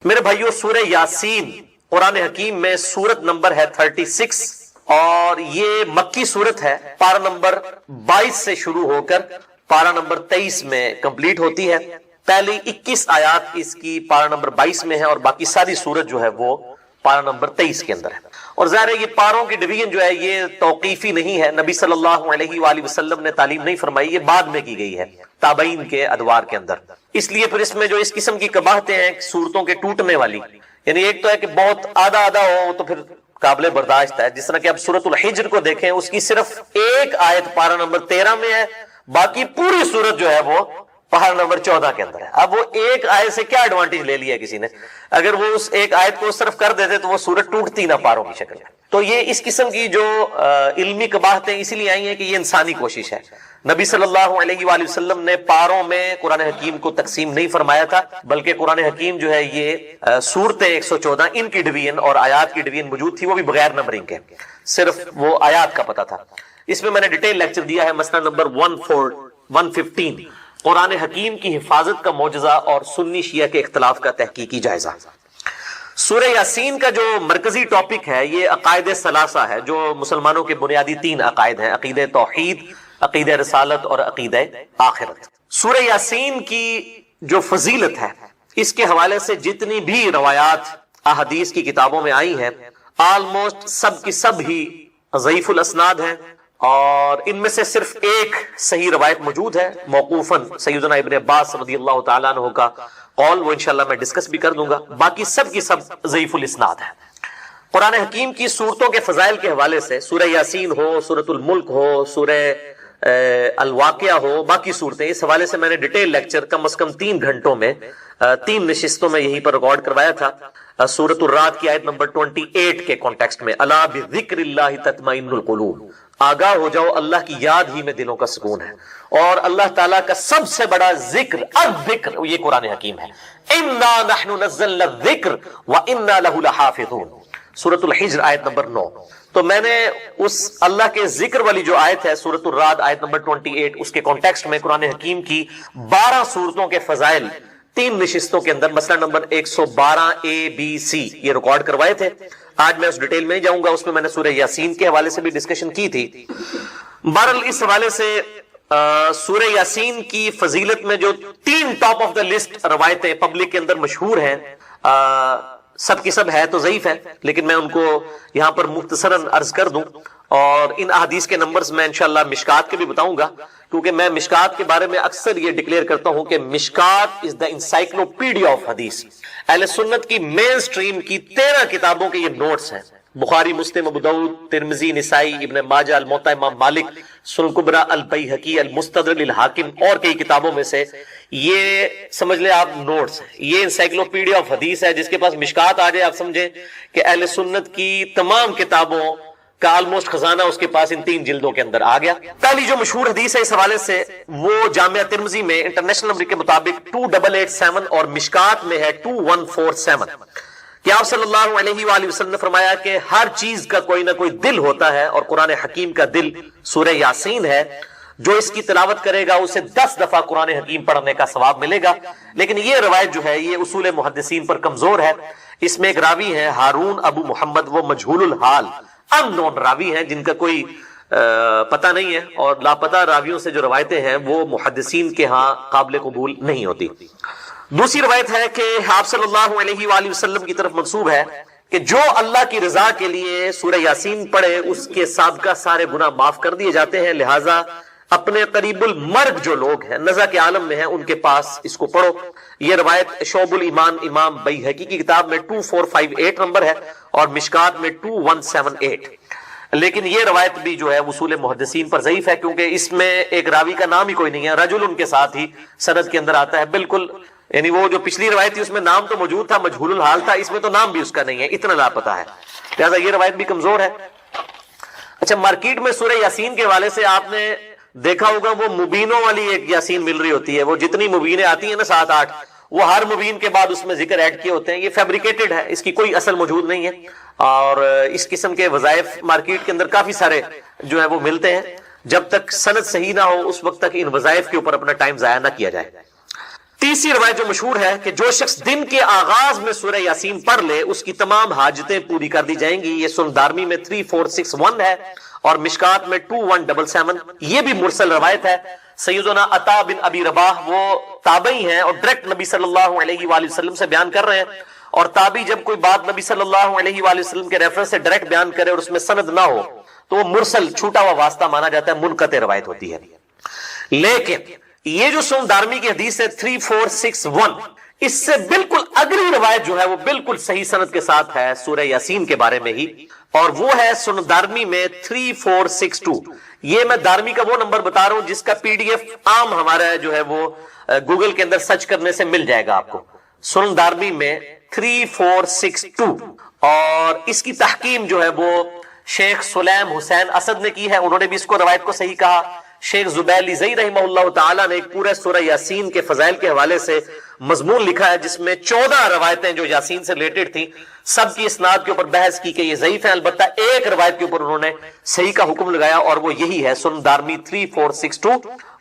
میرے بھائیو سورہ یاسین قرآن حکیم میں سورت نمبر ہے 36 اور یہ مکی سورت ہے. پارہ نمبر 22 سے شروع ہو کر پارہ نمبر 23 میں کمپلیٹ ہوتی ہے. پہلی 21 آیات اس کی پارہ نمبر 22 میں ہے اور باقی ساری سورت جو ہے وہ پارہ نمبر 23 کے اندر ہے. اور ظاہر ہے یہ پاروں کی ڈویژن جو ہے یہ توقیفی نہیں ہے, نبی صلی اللہ علیہ وآلہ وسلم نے تعلیم نہیں فرمائی, یہ بعد میں کی گئی ہے تابعین کے ادوار کے اندر. اس لیے پھر اس میں جو اس قسم کی قباحتیں ہیں صورتوں کے ٹوٹنے والی, یعنی ایک تو ہے کہ بہت آدھا آدھا ہو تو پھر قابل برداشت ہے. جس طرح کہ اب سورۃ الحجر کو دیکھیں, اس کی صرف ایک آیت پارہ نمبر 13 میں ہے, باقی پوری سورت جو ہے وہ پارہ نمبر 14 کے اندر ہے. اب وہ ایک آیت سے کیا ایڈوانٹیج لے لیا کسی نے, اگر وہ اس ایک آیت کو صرف کر دیتے تو وہ سورت ٹوٹتی نہ پاروں کی شکل میں. تو یہ اس قسم کی جو علمی قباحتیں اسی لیے آئی ہیں کہ یہ انسانی کوشش ہے. نبی صلی اللہ علیہ وآلہ وسلم نے پاروں میں قرآن حکیم کو تقسیم نہیں فرمایا تھا, بلکہ قرآن حکیم جو ہے یہ سورتیں 114 ان کی ڈویژن اور آیات کی ڈویژن موجود تھی, وہ بھی بغیر نمبرنگ کے, صرف وہ آیات کا پتہ تھا. اس میں نے ڈیٹیل لیکچر دیا ہے, مسئلہ نمبر 115 قرآن حکیم کی حفاظت کا معجزہ اور سنی شیعہ کے اختلاف کا تحقیقی جائزہ. سورہ یاسین کا جو مرکزی ٹاپک ہے یہ عقائد ثلاثہ ہے, جو مسلمانوں کے بنیادی 3 عقائد ہیں, عقیدہ توحید, عقیدہ رسالت اور عقیدہ آخرت. سورہ یاسین کی جو فضیلت ہے اس کے حوالے سے جتنی بھی روایات احادیث کی کتابوں میں آئی ہیں آلموسٹ سب کی سب ہی ضعیف الاسناد ہیں, اور ان میں سے صرف ایک صحیح روایت موجود ہے موقوفاً سیدنا ابن عباس رضی اللہ تعالیٰ عنہ کا قول, وہ انشاءاللہ میں ڈسکس بھی کر دوں گا. باقی سب کی سب ضعیف الاسناد ہے. قرآن حکیم کی صورتوں کے فضائل کے حوالے سے سورہ یاسین ہو, سورۃ الملک ہو, سورہ الواقعہ ہو, باقی صورتیں, اس حوالے سے میں نے ڈیٹیل لیکچر کم از کم 3 گھنٹوں میں 3 نشستوں میں یہیں پر ریکارڈ کروایا تھا. سورۃ الرعد کی آیت نمبر 28 کے کانٹیکسٹ میں, الا بذکر اللہ تطمئن القلوب, آگاہ ہو جاؤ اللہ کی یاد ہی میں دلوں کا سکون ہے. اور اللہ تعالیٰ کا سب سے بڑا ذکر الذکر یہ قرآن حکیم ہے. انا نحن نزلنا الذکر وانا له لحافظون, سورۃ الحجر آیت نمبر 9. تو میں نے اس اللہ کے ذکر والی جو آیت ہے سورۃ الرعد آیت نمبر 28, اس کے کانٹیکسٹ میں قرآن حکیم کی 12 صورتوں کے فضائل 3 نشستوں کے اندر مسئلہ نمبر 112 ABC یہ ریکارڈ کروائے تھے. آج میں اس ڈیٹیل میں نہیں جاؤں گا, اس میں نے سورہ یاسین کے حوالے سے بھی ڈسکشن کی تھی. بہرحال اس حوالے سے سورہ یاسین کی فضیلت میں جو 3 ٹاپ آف دا لسٹ روایتیں پبلک کے اندر مشہور ہیں, سب کی سب ہے تو ضعیف ہے, لیکن میں ان کو یہاں پر مختصراً عرض کر دوں. اور ان احادیث کے نمبرز میں انشاءاللہ مشکات کے بھی بتاؤں گا, کیونکہ میں مشکات کے بارے میں اکثر یہ ڈکلیئر کرتا ہوں کہ مشکات از دا انسائکلوپیڈیا آف حدیث. اہل سنت کی مین سٹریم کی 13 کتابوں کے یہ نوٹس ہیں, بخاری, مسلم, ابو داؤد, ترمذی, نسائی, ابن ماجہ, الموطا امام مالک, سنن الکبریٰ, البیہقی, المستدرک للحاکم اور کئی کتابوں میں سے یہ سمجھ لیں آپ نوٹس ہیں. یہ انسائکلوپیڈیا آف حدیث ہے. جس کے پاس مشکات آ جائے آپ سمجھیں کہ اہل سنت کی تمام کتابوں کا آلموسٹ خزانہ اس کے پاس ان 3 جلدوں کے اندر آ گیا. پہلی جو مشہور حدیث ہے اس حوالے سے وہ جامعہ ترمذی میں انٹرنیشنل نمبر کے مطابق 2887 اور مشکات میں ہے 2147 کہ آپ صلی اللہ علیہ وآلہ وسلم نے فرمایا کہ ہر چیز کا کوئی نہ کوئی دل ہوتا ہے, اور قرآن حکیم کا دل سورہ یاسین ہے. جو اس کی تلاوت کرے گا اسے 10 دفعہ قرآن حکیم پڑھنے کا ثواب ملے گا. لیکن یہ روایت جو ہے یہ اصول محدثین پر کمزور ہے. اس میں ایک راوی ہے ہارون ابو محمد, وہ مجہول الحال ان نون راوی ہیں جن کا کوئی پتہ نہیں ہے, اور لاپتہ راویوں سے جو روایتیں ہیں وہ محدثین کے ہاں قابل قبول نہیں ہوتی. دوسری روایت ہے کہ آپ صلی اللہ علیہ وآلہ وسلم کی طرف منسوب ہے کہ جو اللہ کی رضا کے لیے سورہ یاسین پڑھے اس کے سابقہ سارے گناہ معاف کر دیے جاتے ہیں, لہٰذا اپنے قریب المرگ جو لوگ ہیں, نزع کے عالم میں ہیں, ان کے پاس اس کو پڑھو. یہ روایت شعب الایمان امام بیہقی کی کتاب میں 2458 نمبر ہے اور مشکات میں 2178. لیکن یہ روایت بھی جو ہے اصول محدثین پر ضعیف ہے, کیونکہ اس میں ایک راوی کا نام ہی کوئی نہیں ہے, رجل ان کے ساتھ ہی سند کے اندر آتا ہے بالکل. یعنی وہ جو پچھلی روایت تھی اس میں نام تو موجود تھا, مجہول الحال تھا, اس میں تو نام بھی اس کا نہیں ہے, اتنا لاپتہ ہے, لہذا یہ روایت بھی کمزور ہے. اچھا, مارکیٹ میں سورہ یاسین کے حوالے سے آپ نے دیکھا ہوگا وہ مبینوں والی ایک یاسین مل رہی ہوتی ہے. وہ جتنی مبینیں آتی ہیں نا 7-8, وہ ہر مبین کے بعد اس میں ذکر ایڈ کیے ہوتے ہیں. یہ فیبریکیٹڈ ہے, اس کی کوئی اصل موجود نہیں ہے, اور اس قسم کے وظائف مارکیٹ کے اندر کافی سارے جو ہے وہ ملتے ہیں. جب تک سند صحیح نہ ہو اس وقت تک ان وظائف کے اوپر اپنا ٹائم ضائع نہ کیا جائے. تیسری روایت جو مشہور ہے کہ جو شخص دن کے آغاز میں سورہ یاسین پڑھ لے اس کی تمام حاجتیں پوری کر دی جائیں گی. یہ سنن دارمی میں 3461 ہے اور مشکات میں 2177. یہ بھی مرسل روایت ہے. سیدنا عطا بن ابی رباح وہ تابعی ہیں اور ڈائریکٹ نبی صلی اللہ علیہ وآلہ وسلم سے بیان کر رہے ہیں. اور تابعی جب کوئی بات نبی صلی اللہ علیہ وآلہ وسلم کے ریفرنس سے ڈائریکٹ بیان کرے اور اس میں سند نہ ہو تو وہ مرسل چھوٹا ہوا واسطہ مانا جاتا ہے, منقطع روایت ہوتی ہے. لیکن یہ جو سنن دارمی کی حدیث ہے 3461, اس سے بالکل اگلی روایت جو ہے وہ بالکل صحیح سند کے ساتھ ہے سورہ یاسین کے بارے میں ہی, اور وہ ہے سنن دارمی میں 3462. یہ میں دارمی کا وہ نمبر بتا رہا ہوں جس کا پی ڈی ایف عام ہمارا جو ہے وہ گوگل کے اندر سرچ کرنے سے مل جائے گا آپ کو. سنن دارمی میں 3462, اور اس کی تحقیم جو ہے وہ شیخ سلیم حسین اسد نے کی ہے. انہوں نے بھی اس کو روایت کو صحیح کہا. شیخ زبیلی زئی رحمہ اللہ تعالی نے ایک پورے سورہ یاسین کے فضائل کے حوالے سے مضمون لکھا ہے جس میں 14 روایتیں جو یاسین سے ریلیٹڈ تھیں سب کی اسناد کے اوپر بحث کی کہ یہ ضعیف ہیں. البتہ ایک روایت کے اوپر انہوں نے صحیح کا حکم لگایا اور وہ یہی ہے سنن دارمی 3462.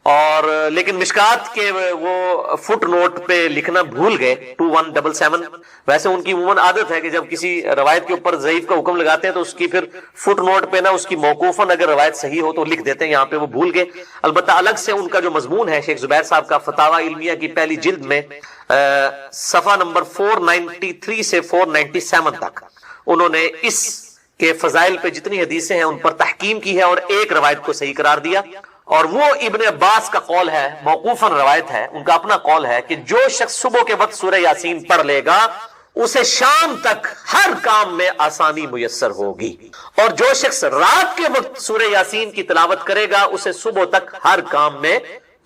اور لیکن مشکات کے وہ فٹ نوٹ پہ لکھنا بھول گئے 2177. ویسے ان کی عموماً عادت ہے کہ جب کسی روایت کے اوپر ضعیف کا حکم لگاتے ہیں تو اس کی پھر فٹ نوٹ پہ نا اس کی موقوفاً اگر روایت صحیح ہو تو لکھ دیتے ہیں, یہاں پہ وہ بھول گئے. البتہ الگ سے ان کا جو مضمون ہے شیخ زبیر صاحب کا فتاوی علمیہ کی پہلی جلد میں صفحہ نمبر 493 سے 497 تک انہوں نے اس کے فضائل پہ جتنی حدیثیں ہیں ان پر تحکیم کی ہے اور ایک روایت کو صحیح قرار دیا. اور وہ ابن عباس کا قول ہے, موقوفاً روایت ہے, ان کا اپنا قول ہے کہ جو شخص صبح کے وقت سورہ یاسین پڑھ لے گا اسے شام تک ہر کام میں آسانی میسر ہوگی, اور جو شخص رات کے وقت سورہ یاسین کی تلاوت کرے گا اسے صبح تک ہر کام میں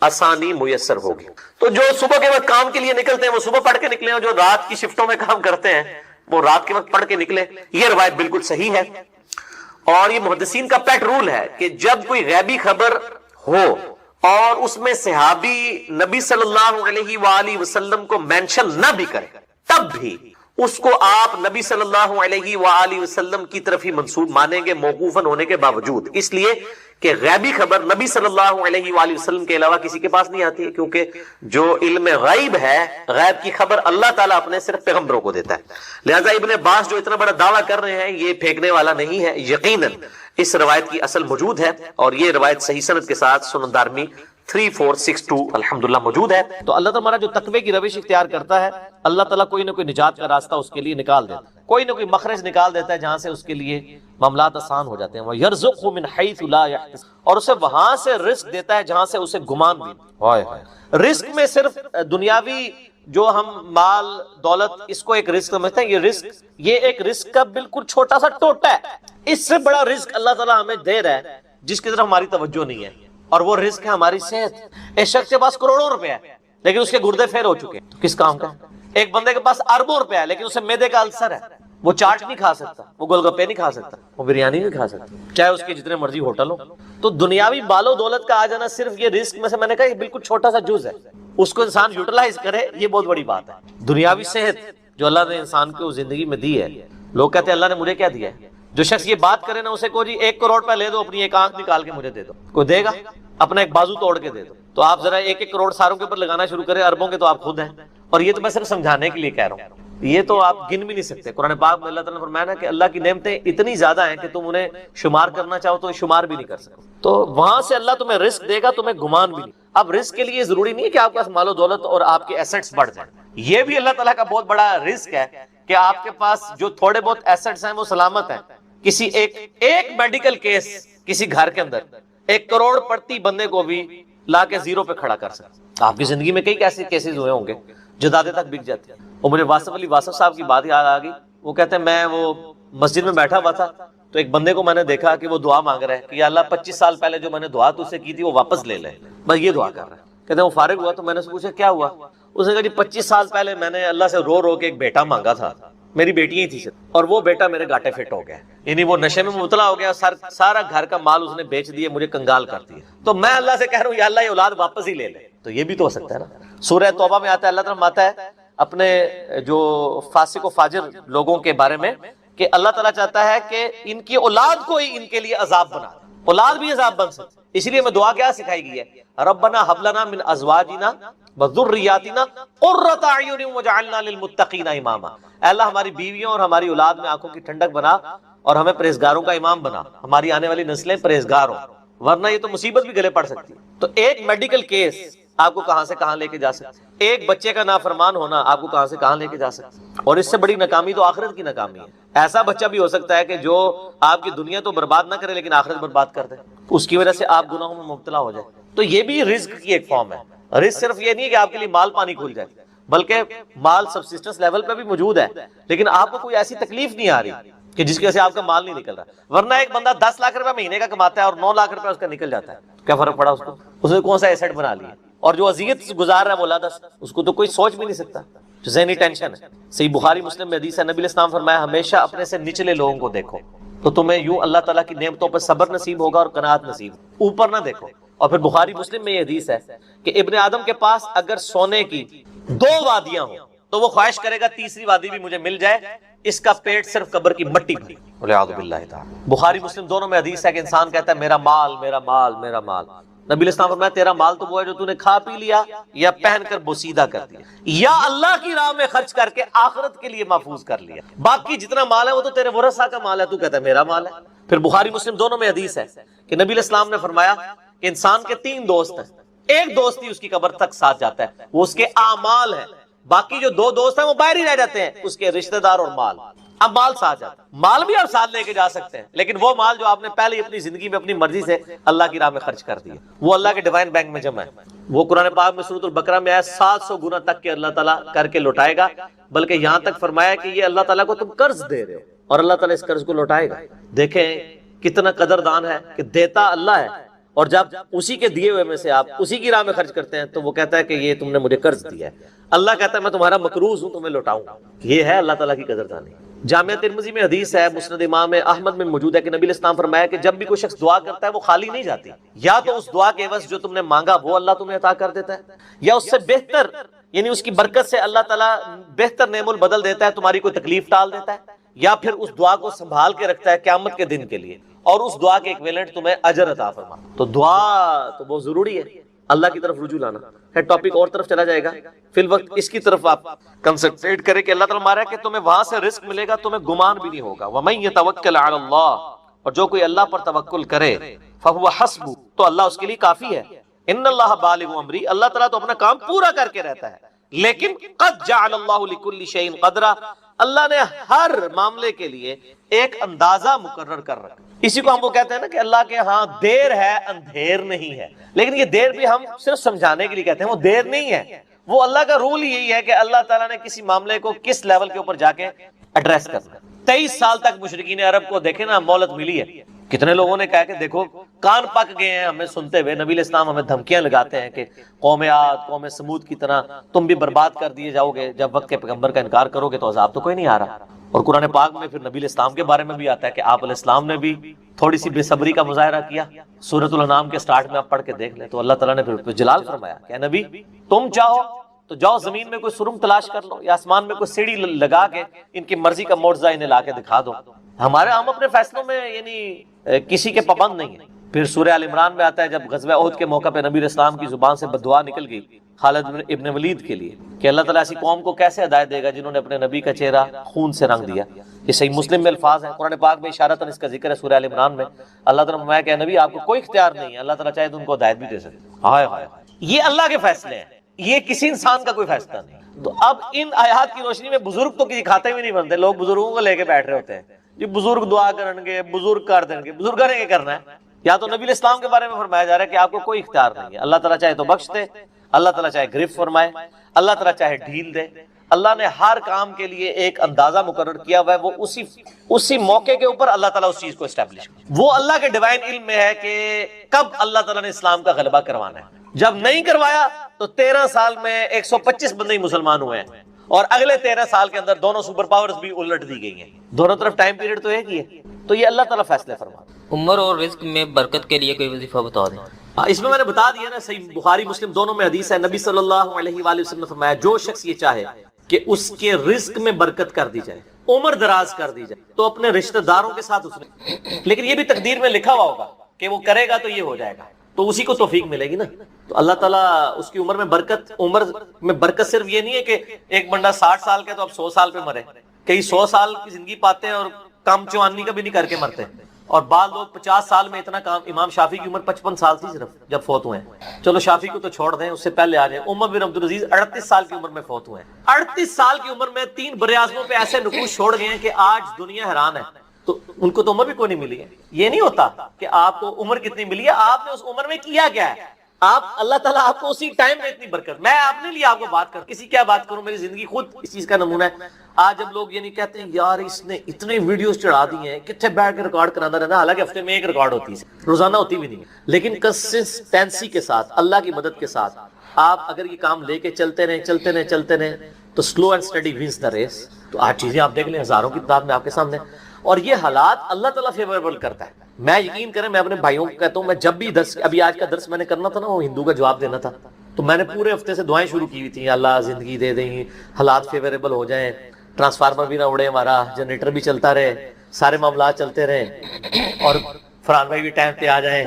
آسانی میسر ہوگی. تو جو صبح کے وقت کام کے لیے نکلتے ہیں وہ صبح پڑھ کے نکلے, اور جو رات کی شفٹوں میں کام کرتے ہیں وہ رات کے وقت پڑھ کے نکلے. یہ روایت بالکل صحیح ہے. اور یہ محدثین کا پیٹ رول ہے کہ جب کوئی غیبی خبر ہو اور اس میں صحابی نبی صلی اللہ علیہ وآلہ وسلم کو مینشن نہ بھی کرے تب بھی اس کو آپ نبی صلی اللہ علیہ وآلہ وسلم کی طرف ہی منسوب مانیں گے موقوفاً ہونے کے باوجود, اس لیے کہ غیبی خبر نبی صلی اللہ علیہ وآلہ وسلم کے علاوہ کسی کے پاس نہیں آتی ہے, کیونکہ جو علم غیب ہے, غیب کی خبر اللہ تعالیٰ اپنے صرف پیغمبروں کو دیتا ہے. لہذا ابن عباس جو اتنا بڑا دعویٰ کر رہے ہیں یہ پھینکنے والا نہیں ہے, یقیناً اس روایت کی اصل موجود ہے, اور یہ روایت صحیح سند کے ساتھ سنن دارمی 3462 الحمدللہ موجود ہے. تو اللہ تعالیٰ جو تقوی کی روش اختیار کرتا ہے اللہ تعالیٰ کوئی نہ کوئی نجات کا راستہ اس کے لیے نکال دیتا ہے, کوئی نہ کوئی مخرج نکال دیتا ہے جہاں سے اس کے لیے معاملات آسان ہو جاتے ہیں. وَيَرْزُقْهُ مِنْ حَيْثُ لَا يَحْتَسِبُ, اور اسے وہاں سے رزق دیتا ہے جہاں سے اسے گمان بھی نہیں. رزق میں صرف دنیاوی جو ہم مال دولت اس کو ایک رزق سمجھتے ہیں, یہ ایک رزق کا بالکل چھوٹا سا ٹوٹا ہے. اس سے بڑا رزق اللہ تعالیٰ ہمیں دے رہا ہے جس کی طرف ہماری توجہ نہیں ہے, اور وہ رزق ہے ہماری صحت. ایک شخص کے پاس کروڑوں روپے ہے لیکن اس کے گردے پھیر ہو چکے ہیں, تو کس کام کا؟ ایک بندے کے پاس اربوں روپے ہے لیکن اسے معدے کا السر ہے, وہ چاٹ نہیں کھا سکتا, وہ گول گپے نہیں کھا سکتا, وہ بریانی نہیں کھا سکتا, چاہے اس کے جتنے مرضی ہوٹل ہو. تو دنیاوی مال و دولت کا آ جانا صرف یہ رزق میں سے میں نے کہا یہ بالکل چھوٹا سا جز ہے, اس کو انسان یوٹیلائز کرے یہ بہت بڑی بات ہے. دنیاوی صحت جو اللہ نے انسان کو زندگی میں دی ہے, لوگ کہتے ہیں اللہ نے مجھے کیا دیا ہے. جو شخص یہ بات کرے نا اسے کو جی 1 کروڑ پہ لے دو, اپنی ایک آنکھ نکال کے مجھے دے دو, کوئی دے گا؟ اپنا ایک بازو توڑ کے دے دو. تو آپ ذرا 1 کروڑ ساروں کے اوپر لگانا شروع کریں اربوں کے, تو آپ خود ہیں. اور یہ تو میں صرف سمجھانے کے لیے کہہ رہا ہوں, یہ تو آپ گن بھی نہیں سکتے. قرآن پاک میں اللہ تعالیٰ نے فرمایا نا کہ اللہ کی نعمتیں اتنی زیادہ ہیں کہ تم انہیں شمار کرنا چاہو تو شمار بھی نہیں کر سکتے. تو وہاں سے اللہ تمہیں رزق دے گا, تمہیں گمان بھی نہیں. اب رزق کے لیے ضروری نہیں ہے کہ آپ کے پاس مال و دولت اور آپ کے ایسٹس بڑھ جائیں, یہ بھی اللہ تعالیٰ کا بہت بڑا رزق ہے کہ آپ کے پاس جو تھوڑے بہت ایسٹس ہیں وہ سلامت ہیں. کسی ایک میڈیکل کیس کسی گھر کے اندر 1 کروڑ پڑتی بندے کو بھی لا کے زیرو پہ کھڑا کر سکتا. آپ کی زندگی میں کئی ایسے کیسز ہوئے ہوں گے جدادے تک بک جاتے ہیں. اور مجھے واصف علی واصف صاحب کی بات یاد آ گئی. وہ کہتے ہیں میں وہ مسجد میں بیٹھا ہوا تھا تو ایک بندے کو میں نے دیکھا کہ وہ دعا مانگ رہا ہے کہ یا اللہ 25 سال پہلے جو میں نے دعا تجھ سے کی تھی وہ واپس لے لے, بس یہ دعا کر رہا ہے. کہتے ہیں وہ فارغ ہوا تو میں نے اس سے پوچھا کیا ہوا. اس نے کہا جی 25 سال پہلے میں نے اللہ سے رو رو کے ایک بیٹا مانگا تھا, میری بیٹیاں تھی اور وہ بیٹا میرے گاٹے فٹ ہو گیا, یعنی وہ نشے میں مبتلا ہو گیا, سارا گھر کا مال اس نے بیچ دیا, مجھے کنگال کر دیا. تو میں اللہ سے کہہ رہا ہوں یا اللہ یہ اولاد واپس ہی لے لے. تو یہ بھی تو ہو سکتا ہے نا. سورہ توبہ میں آتا ہے, اللہ تعالیٰ آتا ہے اپنے جو فاسق و فاجر لوگوں کے بارے میں کہ اللہ تعالیٰ چاہتا ہے کہ ان کی اولاد کو ہی ان کے لیے عذاب بنا دے, اولاد بھی عذاب بن سکتی. اس لیے میں دعا کیا سکھائی گئی ہے, ربنا حب لنا من ازواجنا وذریاتنا قرۃ اعین وجعلنا للمتقین اماما، اے اللہ ہماری بیویوں اور ہماری اولاد میں آنکھوں کی ٹھنڈک بنا اور ہمیں پرہیزگاروں کا امام بنا، ہماری آنے والی نسلیں پرہیزگار ہوں، ورنہ یہ تو مصیبت بھی گلے پڑ سکتی ہے۔ تو ایک میڈیکل کیس آپ کو کہاں سے کہاں لے کے جا سکتا، ایک بچے کا نافرمان ہونا آپ کو کہاں سے کہاں لے کے جا سکتا، اور اس سے بڑی ناکامی تو آخرت کی ناکامی ہے۔ ایسا بچہ بھی ہو سکتا ہے کہ جو آپ کی دنیا تو برباد نہ کرے لیکن آخرت برباد کر دے، اس کی وجہ سے آپ گناہوں میں مبتلا ہو جائے۔ تو یہ بھی رزق کی ایک فارم ہے۔ رزق صرف یہ نہیں ہے کہ آپ کے لیے مال پانی کھل جائے، بلکہ مال سبسسٹنس لیول پہ بھی موجود ہے، لیکن آپ کو کوئی ایسی تکلیف نہیں آ رہی کہ جس کی وجہ سے آپ کا مال نہیں نکل رہا۔ ورنہ ایک بندہ 10 لاکھ روپے مہینے کا کماتا ہے اور 9 لاکھ روپے اس کا نکل جاتا ہے، کیا فرق پڑا اس کو؟ اس نے کون سا ایسٹ بنا لیا؟ اور جو اذیت گزار رہا ہے وہ اللہ اس کو تو کوئی سوچ بھی نہیں سکتا، جو ذہنی ٹینشن ہے۔ صحیح بخاری مسلم میں حدیث ہے، نبی علیہ السلام فرمایا ہمیشہ اپنے سے نچلے لوگوں کو دیکھو تو تمہیں یوں اللہ تعالیٰ کی نعمتوں پر صبر نصیب ہوگا اور قناعت نصیب، اوپر نہ دیکھو۔ اور پھر بخاری مسلم میں یہ حدیث ہے کہ ابن آدم کے پاس اگر سونے کی 2 وادیاں ہوں تو وہ خواہش کرے گا تیسری وادی بھی مجھے مل جائے، اس کا پیٹ صرف قبر کی مٹی بھری، والعیاذ باللہ تعالی۔ بخاری مسلم دونوں میں حدیث ہے کہ انسان کہتا ہے میرا مال میرا مال میرا مال، نبی علیہ السلام فرمایا تیرا مال تو وہ ہے جو تو نے کھا پی لیا یا پہن کر بوسیدہ کر دیا یا اللہ کی راہ میں خرچ کر کے آخرت کے لیے محفوظ کر لیا، باقی جتنا مال ہے وہ تو تیرے ورثہ کا مال ہے، تو کہتا ہے میرا مال ہے۔ پھر بخاری مسلم دونوں میں حدیث ہے کہ نبی علیہ السلام نے فرمایا کہ انسان کے 3 دوست ہیں، ایک دوست ہی اس کی قبر تک ساتھ جاتا ہے، وہ اس کے اعمال ہیں، باقی جو 2 دوست ہیں وہ باہر ہی رہ جاتے ہیں، اس کے رشتہ دار اور مال۔ اب مال ساتھ جاتا ہے، مال بھی آپ ساتھ لے کے جا سکتے ہیں، لیکن وہ مال جو آپ نے پہلے اپنی زندگی میں اپنی مرضی سے اللہ کی راہ میں خرچ کر دیا وہ اللہ کے ڈیوائن بینک میں جمع ہے، وہ قرآن پاک میں سورۃ البقرہ میں آیا 700 گنا تک کہ اللہ تعالیٰ کر کے لوٹائے گا، بلکہ یہاں تک فرمایا کہ یہ اللہ تعالیٰ کو تم قرض دے رہے ہو اور اللہ تعالیٰ اس قرض کو لوٹائے گا۔ دیکھیں کتنا قدردان ہے کہ دیتا اللہ ہے، اور جب اسی کے دیے ہوئے میں سے آپ اسی کی راہ میں خرچ کرتے ہیں تو وہ کہتا ہے کہ یہ تم نے مجھے قرض دیا ہے، اللہ کہتا ہے میں تمہارا مقروض ہوں، تمہیں لوٹاؤں گا۔ یہ ہے اللہ تعالیٰ کی قدردانی۔ جامعہ ترمذی میں حدیث ہے، مسند امام احمد میں موجود ہے کہ نبی علیہ السلام فرمایا کہ جب بھی کوئی شخص دعا کرتا ہے وہ خالی نہیں جاتی، یا تو اس دعا کے عوض جو تم نے مانگا وہ اللہ تمہیں عطا کر دیتا ہے، یا اس سے بہتر یعنی اس کی برکت سے اللہ تعالیٰ بہتر نعم البدل دیتا ہے، تمہاری کوئی تکلیف ٹال دیتا ہے، یا پھر اس دعا کو سنبھال کے رکھتا ہے قیامت کے دن کے لیے، اور اس دعا کے ایکویلنٹ تمہیں اجر عطا فرما۔ تو دعا تو بہت ضروری ہے، اللہ کی طرف رجوع لانا ہے۔ ٹاپک اور طرف چلا جائے گا، فی الوقت اس کی طرف آپ کنسنٹریٹ کریں کہ اللہ تعالیٰ مارا کہ تمہیں وہاں سے رزق ملے گا، تمہیں گمان بھی نہیں ہوگا۔ وَمَن يَتَوَكَّلْ عَلَى اللَّهِ، اور جو کوئی اللہ پر توکل کرے فَهُوَ حَسْبُهُ، تو اللہ اس کے لیے کافی ہے۔ ان اللہ بالغ امری، اللہ تعالیٰ تو اپنا کام پورا کر کے رہتا ہے، لیکن قد جعل اللہ لكل شيء قدرا، اللہ نے ہر معاملے کے لیے ایک اندازہ مقرر کر رکھا۔ اسی کو ہم وہ کہتے ہیں نا کہ اللہ کے ہاں دیر ہے اندھیر نہیں ہے، لیکن یہ دیر بھی ہم صرف سمجھانے کے لیے کہتے ہیں، وہ دیر نہیں ہے، وہ اللہ کا رول یہی ہے کہ اللہ تعالیٰ نے کسی معاملے کو کس لیول کے اوپر جا کے ایڈریس کرنا ہے۔ 23 سال تک مشرکین عرب کو دیکھیں نا مہلت ملی ہے، کتنے لوگوں نے کہا کہ دیکھو کان پک گئے ہیں ہمیں سنتے ہوئے، نبی علیہ السلام ہمیں دھمکیاں لگاتے ہیں کہ قوم عاد قوم سمود کی طرح تم بھی برباد کر دیے جاؤ گے، جب وقت کے پیغمبر کا انکار کرو گے تو عذاب تو کوئی نہیں آ رہا۔ اور قرآن پاک میں پھر نبی علیہ السلام کے بارے میں بھی آتا ہے کہ آپ علیہ السلام نے بھی تھوڑی سی بے صبری کا مظاہرہ کیا، سورۃ الانعام کے سٹارٹ میں آپ پڑھ کے دیکھ لیں تو اللہ تعالیٰ نے پھر جلال فرمایا کہ نبی تم چاہو تو جاؤ زمین میں کوئی سرنگ تلاش کر لو یا آسمان میں کوئی سیڑھی لگا کے ان کی مرضی کا معجزہ انہیں لا کے دکھا دو، ہم اپنے فیصلوں میں یعنی کسی کے پابند نہیں ہیں۔ پھر سورہ آل عمران میں آتا ہے جب غزوہ احد کے موقع پہ نبی علیہ السلام کی زبان سے بددعا نکل گئی خالد ابن ولید کے لیے کہ اللہ تعالیٰ ایسی قوم کو کیسے ہدایت دے گا جنہوں نے اپنے نبی کا چہرہ خون سے رنگ دیا۔ یہ صحیح مسلم میں الفاظ ہیں، قرآن پاک میں اشارتاً اس کا ذکر ہے، سورہ آل عمران میں اللہ تعالیٰ نے فرمایا کہ نبی آپ کو کوئی اختیار نہیں ہے، اللہ تعالیٰ چاہے تو ان کو ہدایت بھی دے سکتے۔ ہائے ہائے، یہ اللہ کے فیصلے ہیں، یہ کسی انسان کا کوئی فیصلہ نہیں۔ تو اب ان آیات کی روشنی میں بزرگ تو کسی کھاتے بھی نہیں بنتے، لوگ بزرگوں کو لے کے بیٹھ رہے ہوتے ہیں، جی بزرگ دعا کریں گے، بزرگ کر دیں گے، بزرگوں نے کیا کرنا ہے؟ یا تو نبی علیہ السلام کے بارے میں فرمایا جا رہا ہے کہ آپ کو کوئی اختیار نہیں ہے، اللہ تعالیٰ چاہے تو بخش دے، اللہ تعالیٰ چاہے گرفت فرمائے، اللہ تعالیٰ چاہے ڈھیل دے، اللہ نے ہر کام کے لیے ایک اندازہ مقرر کیا ہوا ہے، وہ اسی موقع کے اوپر اللہ تعالیٰ اس چیز کو اسٹیبلش کرے۔ وہ اللہ کے ڈیوائن علم میں ہے کہ کب اللہ تعالیٰ نے اسلام کا غلبہ کروانا ہے، جب نہیں کروایا تو 13 سال میں 125 بندے ہی مسلمان ہوئے ہیں، اور اگلے 13 سال کے اندر دونوں سپر پاورز بھی الٹ دی گئی ہیں، دونوں طرف ٹائم پیریڈ تو ایک ہی ہے۔ تو یہ اللہ تعالیٰ فیصلے فرماتا ہے۔ عمر اور رزق میں برکت کے لیے کوئی وظیفہ بتا دیں۔ اس میں نے بتا دیا نا، صحیح بخاری مسلم دونوں میں حدیث ہے، نبی صلی اللہ علیہ وآلہ وسلم نے فرمایا جو شخص یہ چاہے کہ اس کے رزق میں برکت کر دی جائے، عمر دراز کر دی جائے، تو اپنے رشتہ داروں کے ساتھ اس نے، لیکن یہ بھی تقدیر میں لکھا ہوا ہوگا کہ وہ کرے گا تو یہ ہو جائے گا، تو اسی کو توفیق ملے گی نا. تو اللہ تعالیٰ اس کی عمر میں برکت صرف یہ نہیں ہے کہ ایک بندہ 60 سال کا تو اب 100 سال پہ مرے. کئی 100 سال کی زندگی پاتے ہیں اور کام چوانی کا بھی نہیں کر کے مرتے. اور بعض لوگ 50 سال میں اتنا کام. امام شافعی کی عمر 55 سال تھی صرف جب فوت ہوئے ہیں. چلو شافعی کو تو چھوڑ دیں, اس سے پہلے آ جائیں. عمر بن عبدالعزیز 38 سال کی عمر میں فوت ہوئے ہیں. 38 سال کی عمر میں 3 براعظموں پہ ایسے نقوش چھوڑ گئے ہیں کہ آج دنیا حیران ہے. تو ان کو تو عمر بھی کوئی نہیں ملی ہے. یہ نہیں ہوتا کہ آپ کو عمر کتنی ملی ہے, آپ نے اس عمر میں کیا کیا ہے. آپ اللہ تعالیٰ آپ کو اسی ٹائم میں اتنی برکت. میں اپنے لیے آپ کو بات کر, کسی کیا بات کروں, میری زندگی خود اس چیز کا نمونہ ہے. آج جب لوگ یہ نہیں کہتے ہیں یار اس نے اتنے ویڈیوز چڑھا دی ہیں, کتنے بیٹھ کے ریکارڈ کرانا رہنا, حالانکہ ہفتے میں ایک ریکارڈ ہوتی ہے, روزانہ ہوتی بھی نہیں ہے. لیکن کنسسٹینسی کے ساتھ, اللہ کی مدد کے ساتھ آپ اگر یہ کام لے کے چلتے رہیں تو slow and steady wins the race. تو آج چیزیں آپ دیکھ لیں, ہزاروں کی تعداد میں آپ کے سامنے. اور یہ حالات اللہ تعالیٰ فیوریبل کرتا ہے. میں یقین کریں, میں اپنے بھائیوں کو کہتا ہوں, میں جب بھی درس, ابھی آج کا درس میں نے کرنا تھا نا, وہ ہندو کا جواب دینا تھا, تو میں نے پورے ہفتے سے دعائیں شروع کی ہوئی تھیں. اللہ زندگی دے دیں, حالات فیوریبل ہو جائیں, ٹرانسفارمر بھی نہ اڑے ہمارا, جنریٹر بھی چلتا رہے, سارے معاملات چلتے رہیں, اور فرحان بھائی بھی ٹائم پہ آ جائیں,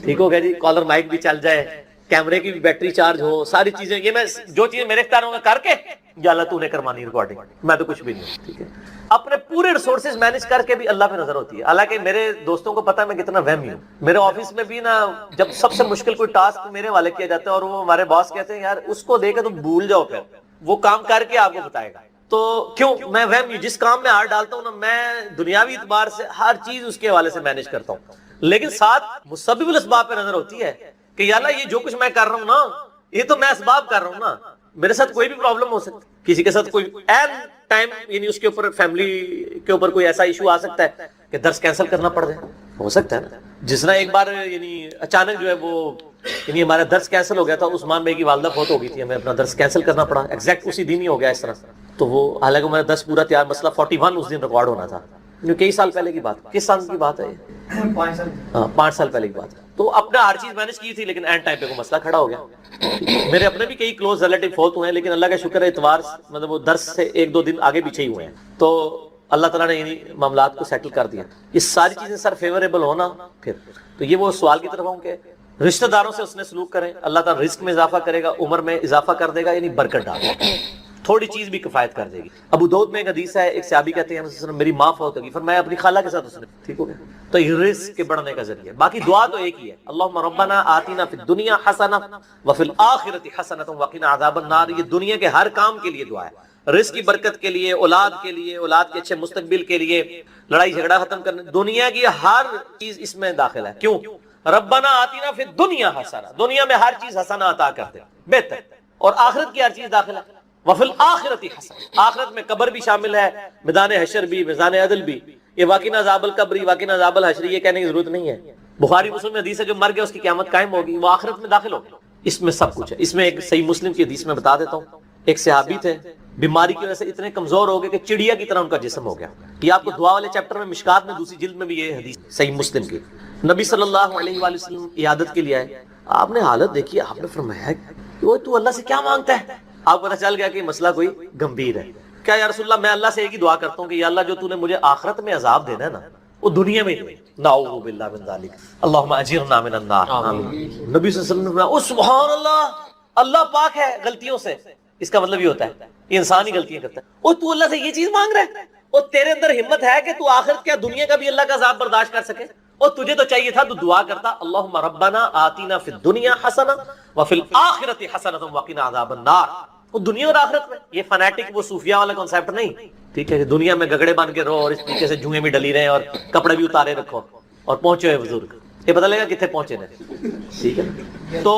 ٹھیک ہو گیا جی, کالر مائک بھی چل جائے, کیمرے کی بھی بیٹری چارج ہو, ساری چیزیں. یہ میں جو چیزیں میرے اختیار میں کر کے, یا اللہ تو نے کروانی ریکارڈنگ, میں تو کچھ بھی نہیں. ٹھیک ہے, اپنے پورے ریسورسز مینج کر کے بھی اللہ پہ نظر ہوتی ہے. حالانکہ میرے دوستوں کو پتا ہے میں کتنا وہمی ہوں. میرے آفس میں بھی نا, جب سب سے مشکل کوئی ٹاسک میرے والے کیا جاتا ہے اور وہ ہمارے باس کہتے ہیں یار اس کو دے کے تو بھول جاؤ, پھر وہ کام کر کے آپ کو بتائے گا. تو کیوں میں وہمی, جس کام میں ہاتھ ڈالتا ہوں نا, میں دنیاوی اعتبار سے ہر چیز اس کے حوالے سے مینج کرتا ہوں, لیکن ساتھ مسبب الاسباب پہ نظر ہوتی ہے کہ یا اللہ یہ جو کچھ میں کر رہا ہوں نا, یہ تو میں اسباب کر رہا ہوں نا, میرے ساتھ کوئی بھی پرابلم ہو سکتی, کسی کے ساتھ کوئی این ٹائم, یعنی اس کے اوپر فیملی کے اوپر کوئی ایسا ایشو آ سکتا ہے کہ درس کینسل کرنا پڑ جائے. ہو سکتا ہے نا, جس طرح ایک بار یعنی اچانک جو ہے وہ یعنی ہمارا درس کینسل ہو گیا تھا, عثمان بھائی کی والدہ فوت ہو گئی تھی, ہمیں اپنا درس کینسل کرنا پڑا, ایگزیکٹ اسی دن ہی ہو گیا اس طرح. تو وہ حالانکہ ہمارا درس پورا تیار, مسئلہ 41 اس دن ریکارڈ ہونا تھا, کئی سال پہلے کی بات. کس سال کی بات ہے؟ 5 سال پہلے کی بات ہے. تو اپنا ہر چیز مینج کی تھی, لیکن اینڈ ٹائم پہ کوئی مسئلہ کھڑا ہو گیا. میرے اپنے بھی کئی کلوز ریلیٹیو فوت ہوئے ہیں, لیکن اللہ کا شکر ہے اتوار مطلب وہ درس سے 1-2 دن آگے پیچھے ہی ہوئے ہیں. تو اللہ تعالیٰ نے یعنی معاملات کو سیٹل کر دیا. یہ ساری چیزیں سر فیوریبل ہونا. پھر تو یہ وہ سوال کی طرف ہوں کہ رشتہ داروں سے اس نے سلوک کریں, اللہ تعالیٰ رزق میں اضافہ کرے گا, عمر میں اضافہ کر دے گا, یعنی برکت ڈال دے گا, تھوڑی چیز بھی کفایت کر دے گی. ابو داؤد میں ایک حدیث ہے, ایک صحابی کہتے ہیں میری ماں فوت ہوگی, فرمایا اپنی خالہ کے ساتھ اس نے, ٹھیک ہو گیا. تو یہ رزق کے بڑھنے کا ذریعہ. باقی دعا تو ایک ہی ہے, اللہم ربنا آتنا فی الدنیا حسنہ وفی الآخرۃ حسنہ وقنا عذاب النار. یہ دنیا کے ہر کام کے لیے دعا ہے, رزق کی برکت کے لیے, اولاد کے لیے, اولاد کے اچھے مستقبل کے لیے, لڑائی جھگڑا ختم کرنے, دنیا کی ہر چیز اس میں داخل ہے. کیوں؟ ربنا آتنا فی الدنیا حسنہ, دنیا میں ہر چیز حسنہ عطا کر دے, بہتر. اور آخرت کی ہر چیز داخل ہے, وفی الآخرۃ حسنہ, آخرت میں قبر بھی شامل ہے, میدان حشر بھی, میدان عدل بھی. یہ وقنا عذاب القبر, وقنا عذاب الحشر, یہ کہنے کی ضرورت نہیں ہے. بخاری مسلم میں حدیث ہے جو مر گیا اس کی قیامت قائم ہوگی, وہ آخرت میں داخل ہوگی. اس میں سب کچھ ہے. اس میں ایک صحیح مسلم کی حدیث میں بتا دیتا ہوں, ایک صحابی تھے, بیماری کی وجہ سے اتنے کمزور ہو گئے کہ چڑیا کی طرح ان کا جسم ہو گیا. یہ آپ کو دعا والے چیپٹر میں مشکات میں دوسری جلد میں بھی یہ حدیث صحیح مسلم کی. نبی صلی اللہ علیہ وآلہ وسلم عیادت کے لیے آئے, آپ نے حالت دیکھی, آپ نے فرمایا کہ تو اللہ سے کیا مانگتا ہے؟ آپ کو پتہ چل گیا کہ مسئلہ کوئی گمبھیر ہے. کیا یا رسول اللہ, میں اللہ سے ایک ہی دعا کرتا ہوں کہ یا اللہ جو تو نے مجھے آخرت میں عذاب دینا ہے نا, وہ دنیا میں دے. نعوذ باللہ من ذالک, اللہم اجرنا من النار. نبی صلی اللہ علیہ وسلم نے فرمایا سبحان اللہ, اللہ پاک ہے غلطیوں سے. اس کا مطلب یہ ہوتا ہے یہ انسان ہی غلطیاں کرتا ہے. اور تو اللہ سے یہ چیز مانگ رہا ہے, اور تیرے اندر ہمت ہے کہ تو آخرت کیا دنیا کا بھی اللہ کا عذاب برداشت کر سکے. اور تجھے تو چاہیے تھا تو دعا کرتا اللہم ربنا آتینا فی الدنیا حسنہ وفی الآخرۃ حسنہ وقنا عذاب النار. وہ دنیا اور آخرت میں, یہ فنیٹک وہ صوفیہ والا کنسیپٹ نہیں, ٹھیک ہے, کہ دنیا میں گگڑے بن کے رہو اور اس طریقے سے جوئیں بھی ڈلی رہے اور کپڑے بھی اتارے رکھو اور پہنچے ہوئے بزرگ, یہ پتہ لگا کتنے پہنچے نا, ٹھیک ہے. تو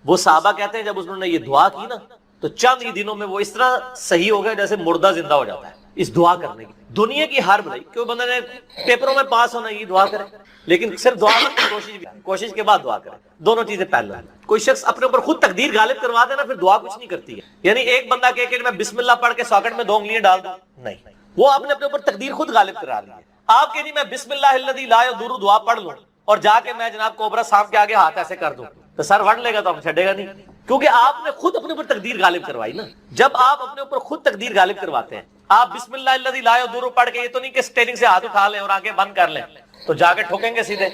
وہ صحابہ کہتے ہیں جب انہوں نے یہ دعا کی نا تو چند ہی دنوں میں وہ اس طرح صحیح ہو گیا جیسے مردہ زندہ ہو جاتا ہے اس دعا کرنے کی. دنیا کی ہر بھلائی, کیوں بندہ نے پیپروں میں پاس ہونا یہ دعا کرے, لیکن صرف دعا کی کوشش کے بعد دعا کرے, دونوں چیزیں پہلے. کوئی شخص اپنے اوپر خود تقدیر غالب کروا دے نا, پھر دعا کچھ نہیں کرتی ہے. یعنی ایک بندہ کہ میں بسم اللہ پڑھ کے ساکٹ میں 2 انگلیاں ڈال دوں, نہیں, وہ آپ نے اپنے اوپر تقدیر خود غالب کرا لی ہے. آپ کہ نہیں میں بسم اللہ الذی لا یضر دعا پڑھ لوں اور جا کے میں جناب کوبرا سانپ کے آگے ہاتھ ایسے کر دوں تو سر وڑ لے گا تو ہم چھڑے گا نہیں, کیونکہ آپ نے خود اپنے اوپر تقدیر غالب کروائی نا. جب آپ اپنے اوپر خود تقدیر غالب کرواتے ہیں, آپ بسم اللہ الذی لا یضر پڑھ کے یہ تو نہیں کہ اسٹیئرنگ سے ہاتھ اٹھا لیں اور آنکھیں بند کر لیں تو جا کے ٹھوکیں گے سیدھے,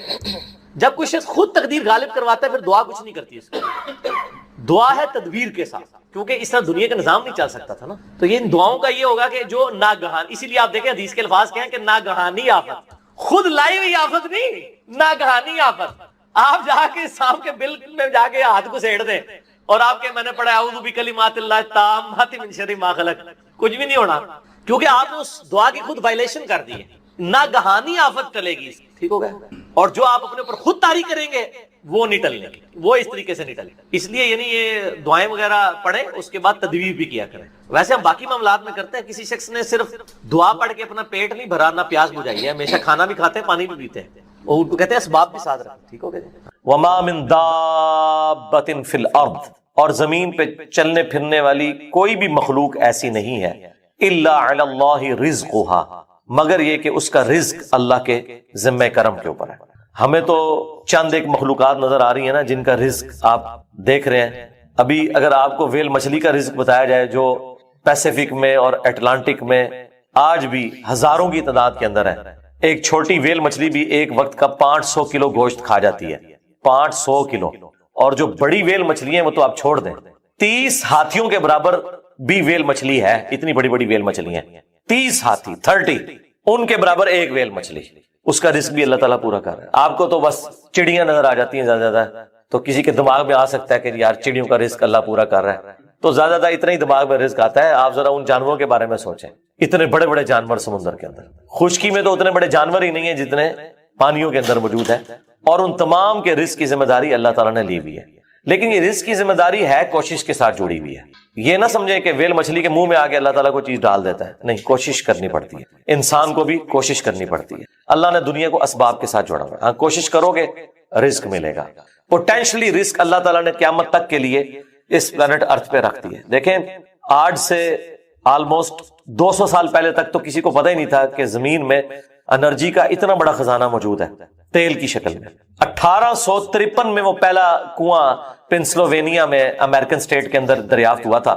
جب کوئی شخص خود تقدیر غالب کرواتا ہے پھر دعا کچھ نہیں کرتی اس کو. دعا ہے تدبیر کے ساتھ، کیونکہ اس طرح دنیا کا نظام نہیں چل سکتا تھا نا. تو یہ ان دعاؤں کا یہ ہوگا کہ جو ناگہان، اسی لیے آپ دیکھیں حدیث کے الفاظ کیا ہیں کہ ناگہانی آفت، خود لائی ہوئی آفت نہیں، ناگہانی آفت. آپ جا کے سام کے بل میں جا کے ہاتھ کو سیڑ دیں اور آپ کے میں نے پڑھا اعوذ بکلمات اللہ التامات من شر ما خلق، کچھ بھی نہیں ہونا، کیونکہ آپ نے اس دعا کی خود وائلیشن کر دی ہے. ناگہانی آفت ٹلے گی، ٹھیک ہو گیا. اور جو آپ اپنے اوپر خود طاری کریں گے وہ نہیں ٹلنے گی، وہ اس طریقے سے نہیں ٹلے. اس لیے یعنی یہ دعائیں وغیرہ پڑھیں، اس کے بعد تدبیر بھی کیا کریں. ویسے ہم باقی معاملات میں کرتے ہیں، کسی شخص نے صرف دعا پڑھ کے اپنا پیٹ نہیں بھرا، نہ پیاس بجھائی ہے، ہمیشہ کھانا بھی کھاتے ہیں، پانی بھی پیتے ہیں، وہ کہتے ہیں اسباب بھی ساتھ رکھیں. ٹھیک ہو گیا. وما من دابۃ فی الارض، اور زمین پہ چلنے پھرنے والی کوئی بھی مخلوق ایسی نہیں ہے، الا علی اللہ رزقها، مگر یہ کہ اس کا رزق اللہ کے ذمہ کرم کے اوپر ہے. ہمیں تو چند ایک مخلوقات نظر آ رہی ہیں نا جن کا رزق آپ دیکھ رہے ہیں. ابھی اگر آپ کو ویل مچھلی کا رزق بتایا جائے جو پیسیفک میں اور اٹلانٹک میں آج بھی ہزاروں کی تعداد کے اندر ہے، ایک چھوٹی ویل مچھلی بھی ایک وقت کا 500 کلو گوشت کھا جاتی ہے، 500 کلو. اور جو بڑی ویل مچھلی ہیں وہ تو آپ چھوڑ دیں، 30 ہاتھیوں کے برابر بھی ویل مچھلی ہے. اتنی بڑی بڑی ویل مچھلی ہیں، 30 ہاتھی، 30 ان کے برابر ایک ویل مچھلی. اس کا رزق بھی اللہ تعالیٰ پورا کر رہا ہے. آپ کو تو بس چڑیاں نظر آ جاتی ہیں زیادہ زیادہ، تو کسی کے دماغ میں آ سکتا ہے کہ یار چڑیوں کا رزق اللہ پورا کر رہا ہے، تو زیادہ زیادہ اتنا ہی دماغ میں رزق آتا ہے. آپ ذرا ان جانوروں کے بارے میں سوچیں، اتنے بڑے بڑے جانور سمندر کے اندر، خشکی میں تو اتنے بڑے جانور ہی نہیں ہیں جتنے پانیوں کے اندر موجود ہیں. اور ان تمام کے رزق کی ذمہ داری اللہ تعالیٰ نے لی ہوئی ہے. لیکن یہ رزق کی ذمہ داری ہے کوشش کے ساتھ جڑی ہوئی ہے. یہ نہ سمجھیں کہ ویل مچھلی کے منہ میں آگے اللہ تعالیٰ کو چیز ڈال دیتا ہے، نہیں، کوشش کرنی پڑتی ہے. انسان کو بھی کوشش کرنی پڑتی ہے. اللہ نے دنیا کو اسباب کے ساتھ جوڑا ہوا ہے. ہاں، کوشش کرو گے رزق ملے گا. پوٹینشلی رزق اللہ تعالیٰ نے قیامت تک کے لیے اس پلانٹ ارتھ پہ رکھ دی ہے. دیکھیں آج سے آلموسٹ 200 سال پہلے تک تو کسی کو پتہ ہی نہیں تھا کہ زمین میں انرجی کا اتنا بڑا خزانہ موجود ہے تیل کی شکل میں. 1853 میں وہ پہلا کنواں پنسلوینیا میں امریکن سٹیٹ کے اندر دریافت ہوا تھا،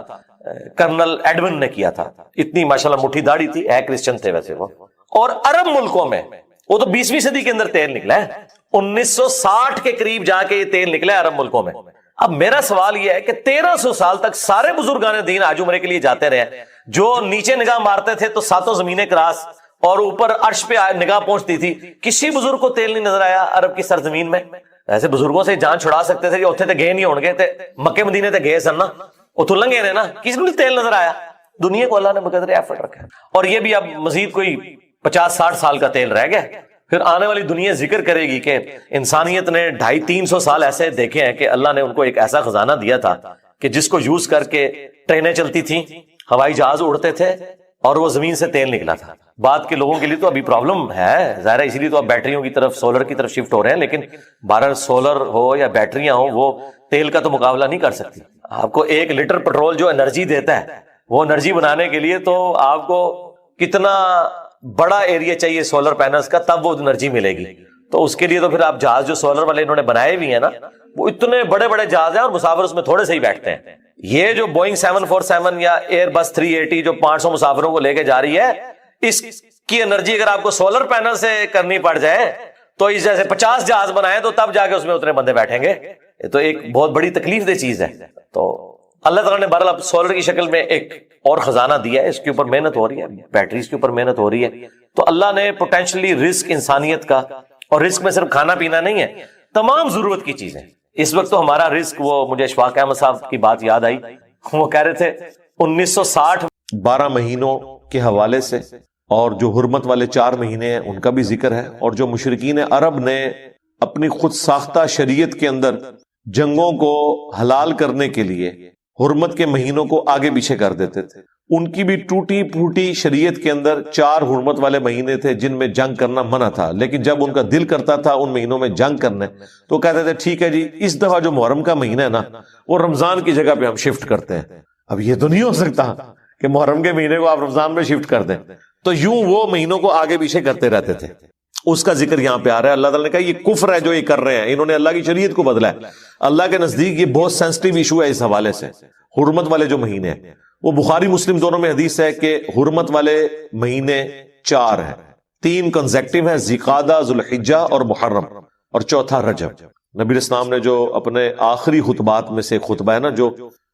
کرنل ایڈون نے کیا تھا. اتنی ماشاءاللہ مٹھی داڑھی تھی، ہے کرسچن تھے ویسے وہ. اور عرب ملکوں میں وہ تو 20ویں صدی کے اندر تیل نکلا ہے، 1960 کے قریب جا کے یہ تیل نکلا ہے عرب ملکوں میں. اب میرا سوال یہ ہے کہ 1300 سال تک سارے بزرگان دین حج عمرے کے لیے جاتے رہے، جو نیچے نگاہ مارتے تھے تو ساتوں زمینیں کراس اور اوپر عرش پہ نگاہ پہنچتی تھی، کسی بزرگ کو تیل نہیں نظر آیا عرب کی سرزمین میں. ایسے بزرگوں سے جان چھڑا سکتے تھے کہ اتنے تے گئے نہیں ہون گے، تے مکے مدینے تے گئے سن نا، اتوں لنگے نے نا، کسی کو تیل نظر آیا. دنیا کو اللہ نے بقدر ایفرٹ رکھا ہے. اور یہ بھی اب مزید کوئی 50-60 سال کا تیل رہ گیا. پھر آنے والی دنیا ذکر کرے گی کہ انسانیت نے 250-300 سال ایسے دیکھے ہیں کہ اللہ نے ان کو ایک ایسا خزانہ دیا تھا کہ جس کو یوز کر کے ٹرینیں چلتی تھیں، ہوائی جہاز اڑتے تھے اور وہ زمین سے تیل نکلا تھا. بعد کے لوگوں کے لیے تو ابھی پرابلم ہے ظاہر ہے، اسی لیے تو اب بیٹریوں کی طرف، سولر کی طرف شفٹ ہو رہے ہیں. لیکن بہرحال سولر ہو یا بیٹریاں ہوں، وہ تیل کا تو مقابلہ نہیں کر سکتی. آپ کو 1 لیٹر پیٹرول جو انرجی دیتا ہے، وہ انرجی بنانے کے لیے تو آپ کو کتنا بڑا ایریا چاہیے سولر پینلز کا، تب وہ انرجی ملے گی. تو اس کے لیے تو پھر آپ جہاز جو سولر والے انہوں نے بنائے بھی ہیں نا، وہ اتنے بڑے بڑے جہاز ہیں اور مسافر اس میں تھوڑے سے ہی بیٹھتے ہیں. یہ جو بوئنگ 747 یا ایئر بس 380 جو 500 مسافروں کو لے کے جا رہی ہے، اس کی انرجی اگر آپ کو سولر پینل سے کرنی پڑ جائے تو اس جیسے 50 جہاز بنائے تو تب جا کے اس میں اتنے بندے بیٹھیں گے. یہ تو ایک بہت بڑی تکلیف دہ چیز ہے. تو اللہ تعالیٰ نے بہرحال سولر کی شکل میں ایک اور خزانہ دیا ہے، اس کے اوپر محنت ہو رہی ہے، بیٹریز کے اوپر محنت ہو رہی ہے. تو اللہ نے پوٹینشلی رزق انسانیت کا، اور رزق میں صرف کھانا پینا نہیں ہے، تمام ضرورت کی چیزیں. اس وقت تو ہمارا رزق، وہ مجھے اشفاق احمد صاحب کی بات یاد آئی، وہ کہہ رہے تھے 1960 12 مہینوں کے حوالے سے، اور جو حرمت والے 4 مہینے ہیں ان کا بھی ذکر ہے. اور جو مشرکین عرب نے اپنی خود ساختہ شریعت کے اندر جنگوں کو حلال کرنے کے لیے حرمت کے مہینوں کو آگے پیچھے کر دیتے تھے، ان کی بھی ٹوٹی پھوٹی شریعت کے اندر 4 حرمت والے مہینے تھے جن میں جنگ کرنا منع تھا. لیکن جب ان کا دل کرتا تھا ان مہینوں میں جنگ کرنے، تو کہتے تھے ٹھیک ہے جی، اس دفعہ جو محرم کا مہینہ ہے نا، وہ رمضان کی جگہ پہ ہم شفٹ کرتے ہیں. اب یہ تو نہیں ہو سکتا کہ محرم کے مہینے کو آپ رمضان میں شفٹ کر دیں. تو یوں وہ مہینوں کو آگے پیچھے کرتے رہتے تھے. اس کا ذکر یہاں پہ آ رہا ہے. اللہ تعالیٰ نے کہا یہ کفر ہے جو یہ کر رہے ہیں، انہوں نے اللہ کی شریعت کو بدلا ہے. اللہ کے نزدیک یہ بہت سینسٹیو ایشو ہے. اس حوالے سے حرمت والے جو مہینے ہیں، وہ بخاری مسلم دونوں میں حدیث ہے کہ حرمت والے مہینے 4 ہیں، 3 کنزیکٹیو ہیں، ذی قعدہ، ذوالحجہ اور محرم. اور چوتھا رجب۔ نبی اسلام نے جو اپنے آخری خطبات میں سے خطبہ ہے نا، جو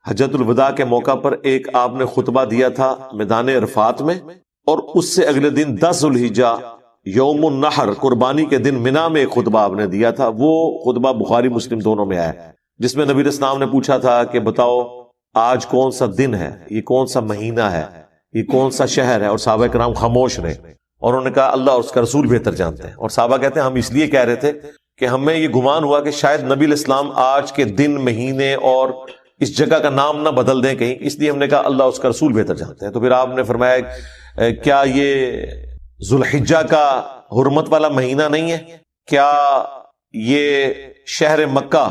حجۃ الوداع کے موقع پر ایک آپ نے خطبہ دیا تھا میدان عرفات میں، اور اس سے اگلے دن 10 ذوالحجہ یوم النحر قربانی کے دن منا میں ایک خطبہ آپ نے دیا تھا۔ وہ خطبہ بخاری مسلم دونوں میں آیا، جس میں نبی اسلام نے پوچھا تھا کہ بتاؤ آج کون سا دن ہے، یہ کون سا مہینہ ہے، یہ کون سا شہر ہے، اور صحابہ کرام خاموش رہے، اور انہوں نے کہا اللہ اور اس کا رسول بہتر جانتے ہیں۔ اور صحابہ کہتے ہیں ہم اس لیے کہہ رہے تھے کہ ہمیں یہ گمان ہوا کہ شاید نبی الاسلام آج کے دن، مہینے اور اس جگہ کا نام نہ بدل دیں کہیں، اس لیے ہم نے کہا اللہ اس کا رسول بہتر جانتے ہیں۔ تو پھر آپ نے فرمایا کیا یہ ذوالحجہ کا حرمت والا مہینہ نہیں ہے؟ کیا یہ شہر مکہ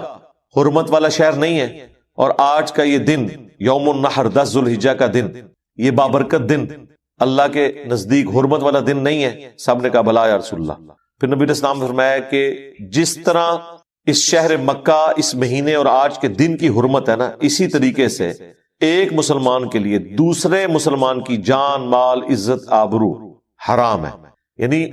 حرمت والا شہر نہیں ہے؟ اور آج کا یہ دن یوم النحر 10 ذوالحجہ کا دن، یہ بابرکت دن اللہ کے نزدیک حرمت والا دن نہیں ہے؟ سب نے کہا بلا یا رسول اللہ۔ پھر نبی نے اسلام فرمایا کہ جس طرح اس شہر مکہ، اس مہینے اور آج کے دن کی حرمت ہے نا، اسی طریقے سے ایک مسلمان کے لیے دوسرے مسلمان کی جان، مال، عزت، آبرو حرام ہے۔ یعنی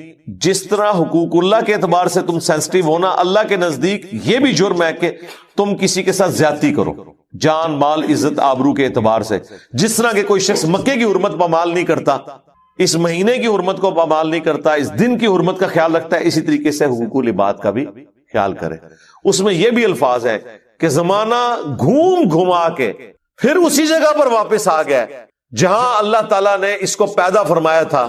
جس طرح حقوق اللہ کے اعتبار سے تم سینسٹیو ہونا، اللہ کے نزدیک یہ بھی جرم ہے کہ تم کسی کے ساتھ زیادتی کرو، جان، مال، عزت، آبرو کے اعتبار سے۔ جس طرح کہ کوئی شخص مکے کی حرمت پامال نہیں کرتا، اس مہینے کی حرمت کو پامال نہیں کرتا، اس دن کی حرمت کا خیال رکھتا ہے، اسی طریقے سے حقوق العباد کا بھی خیال کرے۔ اس میں یہ بھی الفاظ ہے کہ زمانہ گھوم گھما کے پھر اسی جگہ پر واپس آ گیا جہاں اللہ تعالیٰ نے اس کو پیدا فرمایا تھا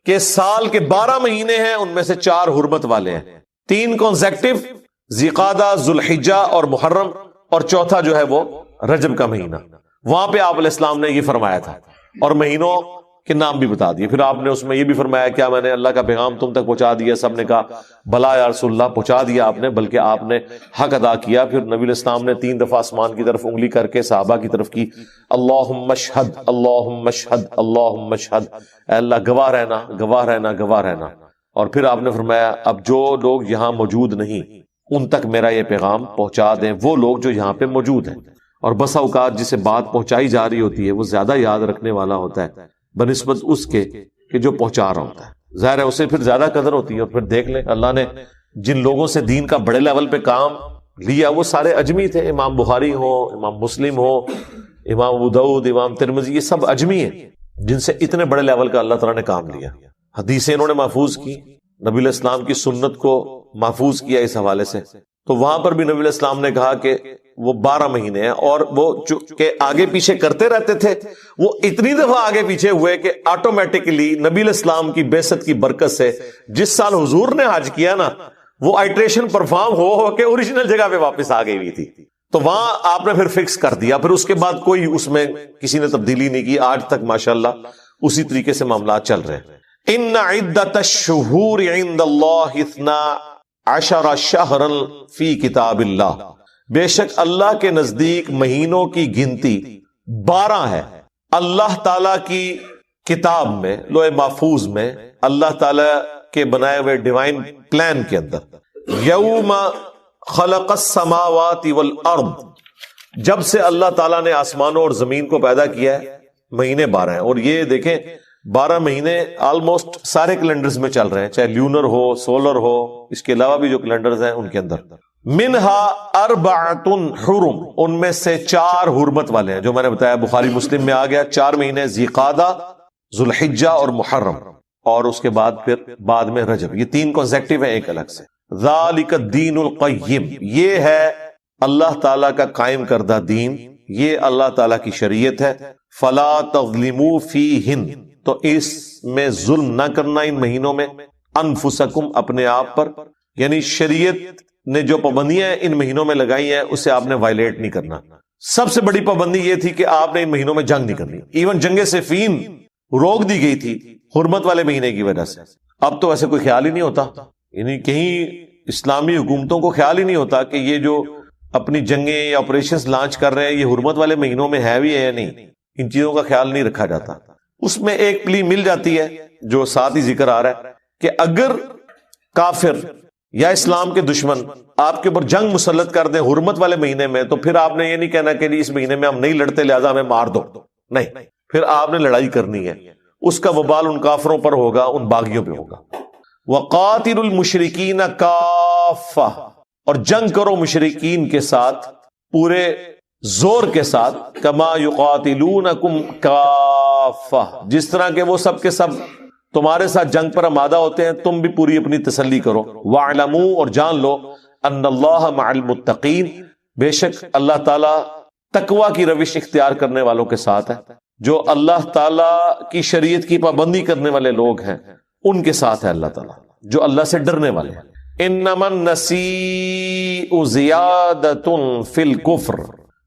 کہ سال کے 12 مہینے ہیں، ان میں سے 4 حرمت والے ہیں، 3 کنزیکٹیو، ذوالقعدہ، ذوالحجہ اور محرم، اور چوتھا جو ہے وہ رجب کا مہینہ۔ وہاں پہ آپ علیہ السلام نے یہ فرمایا تھا، اور مہینوں کے نام بھی بتا دیے۔ پھر آپ نے اس میں یہ بھی فرمایا کیا میں نے اللہ کا پیغام تم تک پہنچا دیا؟ سب نے کہا بلا یا رسول اللہ، پہنچا دیا آپ نے، بلکہ آپ نے حق ادا کیا۔ پھر نبی علیہ السلام نے 3 دفعہ آسمان کی طرف انگلی کر کے صحابہ کی طرف کی، اللہم اشہد، اللہم اشہد، اللہم اشہد، اے اللہ گواہ رہنا، گواہ رہنا، گواہ رہنا۔ اور پھر آپ نے فرمایا اب جو لوگ یہاں موجود نہیں ان تک میرا یہ پیغام پہنچا دیں، وہ لوگ جو یہاں پہ موجود ہیں۔ اور بسا اوقات جسے بات پہنچائی جا رہی ہوتی ہے وہ زیادہ یاد رکھنے والا ہوتا ہے بنسبت اس کے کہ جو پہنچا رہا ہوتا ہے، ظاہر ہے اسے پھر زیادہ قدر ہوتی ہے۔ اور پھر دیکھ لیں اللہ نے جن لوگوں سے دین کا بڑے لیول پہ کام لیا وہ سارے اجمی تھے، امام بخاری ہو، امام مسلم ہو، امام ابو داؤد، امام ترمذی، یہ سب اجمی ہیں جن سے اتنے بڑے لیول کا اللہ تعالیٰ نے کام لیا۔ حدیثیں انہوں نے محفوظ کی، نبی علیہ السلام کی سنت کو محفوظ کیا اس حوالے سے۔ تو وہاں پر بھی نبی علیہ السلام نے کہا کہ وہ 12 مہینے ہیں، اور وہ کہ آگے پیچھے کرتے رہتے تھے، وہ اتنی دفعہ آگے پیچھے ہوئے کہ آٹومیٹکلی نبی علیہ السلام کی بعثت کی برکت سے جس سال حضور نے حج کیا نا، وہ آئٹریشن پرفارم ہو کے اوریجنل جگہ پہ واپس آ گئی ہوئی تھی۔ تو وہاں آپ نے پھر فکس کر دیا، پھر اس کے بعد کوئی اس میں کسی نے تبدیلی نہیں کی، آج تک ماشاءاللہ اسی طریقے سے معاملات چل رہے ہیں۔ ان عدت الشہور عند اللہ 12 شہرا فی کتاب اللہ، بے شک اللہ کے نزدیک مہینوں کی گنتی 12 ہے اللہ تعالی کی کتاب میں، لوح محفوظ میں، اللہ تعالی کے بنائے ہوئے ڈیوائن پلان کے اندر۔ یوم خلق السماوات والارض، جب سے اللہ تعالیٰ نے آسمانوں اور زمین کو پیدا کیا ہے مہینے 12 ہیں۔ اور یہ دیکھیں 12 مہینے آلموسٹ سارے کیلنڈرز میں چل رہے ہیں، چاہے لیونر ہو، سولر ہو، اس کے علاوہ بھی جو کیلنڈرز ہیں ان کے اندر۔ منہا 4 حرم، ان میں سے 4 حرمت والے ہیں، جو میں نے بتایا بخاری مسلم میں آ گیا۔ 4 مہینے ذوالقعدہ، ذوالحجہ اور محرم، اور اس کے بعد پھر بعد میں رجب۔ یہ 3 کنزیکٹیو ہیں ایک الگ سے۔ ذالک الدین القیم، یہ ہے اللہ تعالیٰ کا قائم کردہ دین، یہ اللہ تعالیٰ کی شریعت ہے۔ فلا تظلموا فیہن، تو اس میں ظلم نہ کرنا ان مہینوں میں، انفسکم، اپنے آپ پر، یعنی شریعت نے جو پابندیاں ان مہینوں میں لگائی ہیں اسے آپ نے وائلیٹ نہیں کرنا۔ سب سے بڑی پابندی یہ تھی کہ آپ نے ان مہینوں میں جنگ نہیں کرنی، ایون جنگ صفین روک دی گئی تھی حرمت والے مہینے کی وجہ سے۔ اب تو ایسے کوئی خیال ہی نہیں ہوتا، یعنی کہیں اسلامی حکومتوں کو خیال ہی نہیں ہوتا کہ یہ جو اپنی جنگیں یا آپریشنز لانچ کر رہے ہیں یہ حرمت والے مہینوں میں ہے بھی ہے یا نہیں، ان چیزوں کا خیال نہیں رکھا جاتا۔ اس میں ایک پلی مل جاتی ہے جو ساتھ ہی ذکر آ رہا ہے کہ اگر کافر یا اسلام کے دشمن آپ کے اوپر جنگ مسلط کر دیں حرمت والے مہینے میں، تو پھر آپ نے یہ نہیں کہنا کہ اس مہینے میں ہم نہیں لڑتے لہذا ہمیں مار دو، نہیں، پھر آپ نے لڑائی کرنی ہے۔ اس کا وبال ان کافروں پر ہوگا، ان باغیوں پہ ہوگا۔ وَقَاتِلُوا الْمُشْرِكِينَ كَافَّةً، اور جنگ کرو مشرکین کے ساتھ پورے زور کے ساتھ، کما یقاتلونکم کافہ، جس طرح کہ وہ سب کے سب تمہارے ساتھ جنگ پر آمادہ ہوتے ہیں، تم بھی پوری اپنی تسلی کرو۔ وَاعْلَمُوا، اور جان لو، ان اللہ مع المتقین، بے شک اللہ تعالی تقوی کی روش اختیار کرنے والوں کے ساتھ ہے۔ جو اللہ تعالی کی شریعت کی پابندی کرنے والے لوگ ہیں ان کے ساتھ ہے اللہ تعالی، جو اللہ سے ڈرنے والے ہیں۔ انما النسیء زیادۃ فی الکفر،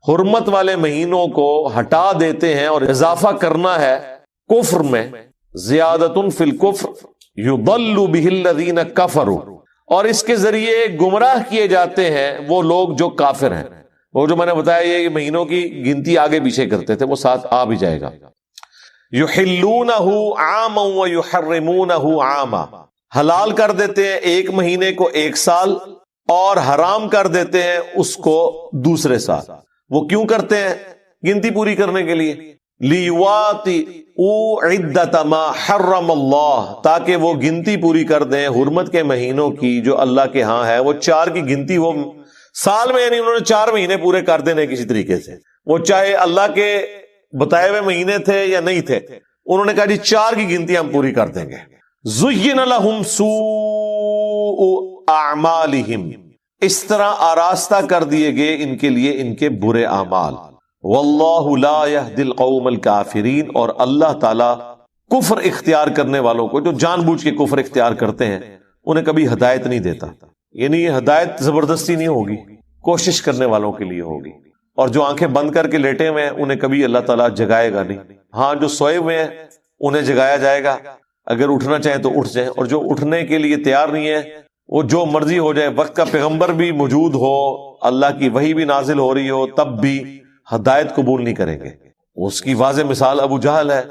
حرمت والے مہینوں کو ہٹا دیتے ہیں اور اضافہ کرنا ہے کفر میں۔ زیادۃ فی الکفر یضل بہ الذین کفروا، اور اس کے ذریعے گمراہ کیے جاتے ہیں وہ لوگ جو کافر ہیں۔ وہ جو میں نے بتایا یہ مہینوں کی گنتی آگے پیچھے کرتے تھے، وہ ساتھ آ بھی جائے گا۔ یحلونہ عاما ویحرمونہ عاما، حلال کر دیتے ہیں ایک مہینے کو ایک سال، اور حرام کر دیتے ہیں اس کو دوسرے سال۔ وہ کیوں کرتے ہیں؟ گنتی پوری کرنے کے لیے۔ لیواطئوا عدۃ ما حرم اللہ، تاکہ وہ گنتی پوری کر دیں حرمت کے مہینوں کی جو اللہ کے ہاں ہے۔ وہ 4 کی گنتی وہ سال میں، یعنی انہوں نے 4 مہینے پورے کر دینے کسی طریقے سے، وہ چاہے اللہ کے بتائے ہوئے مہینے تھے یا نہیں تھے، انہوں نے کہا جی 4 کی گنتی ہم پوری کر دیں گے۔ زین لہم سوء اعمالہم، اس طرح آراستہ کر دیے گئے ان کے لیے ان کے برے اعمال۔ واللہ لا یہدی القوم الکافرین، اور اللہ تعالی کفر اختیار کرنے والوں کو، جو جان بوجھ کے کفر اختیار کرتے ہیں، انہیں کبھی ہدایت نہیں دیتا۔ یعنی یہ ہدایت زبردستی نہیں ہوگی، کوشش کرنے والوں کے لیے ہوگی۔ اور جو آنکھیں بند کر کے لیٹے ہوئے ہیں انہیں کبھی اللہ تعالیٰ جگائے گا نہیں۔ ہاں جو سوئے ہوئے ہیں انہیں جگایا جائے گا، اگر اٹھنا چاہیں تو اٹھ جائیں، اور جو اٹھنے کے لیے تیار نہیں ہے وہ جو مرضی ہو جائے، وقت کا پیغمبر بھی موجود ہو، اللہ کی وحی بھی نازل ہو رہی ہو، تب بھی ہدایت قبول نہیں کریں گے۔ اس کی واضح مثال ابو جہل ہے،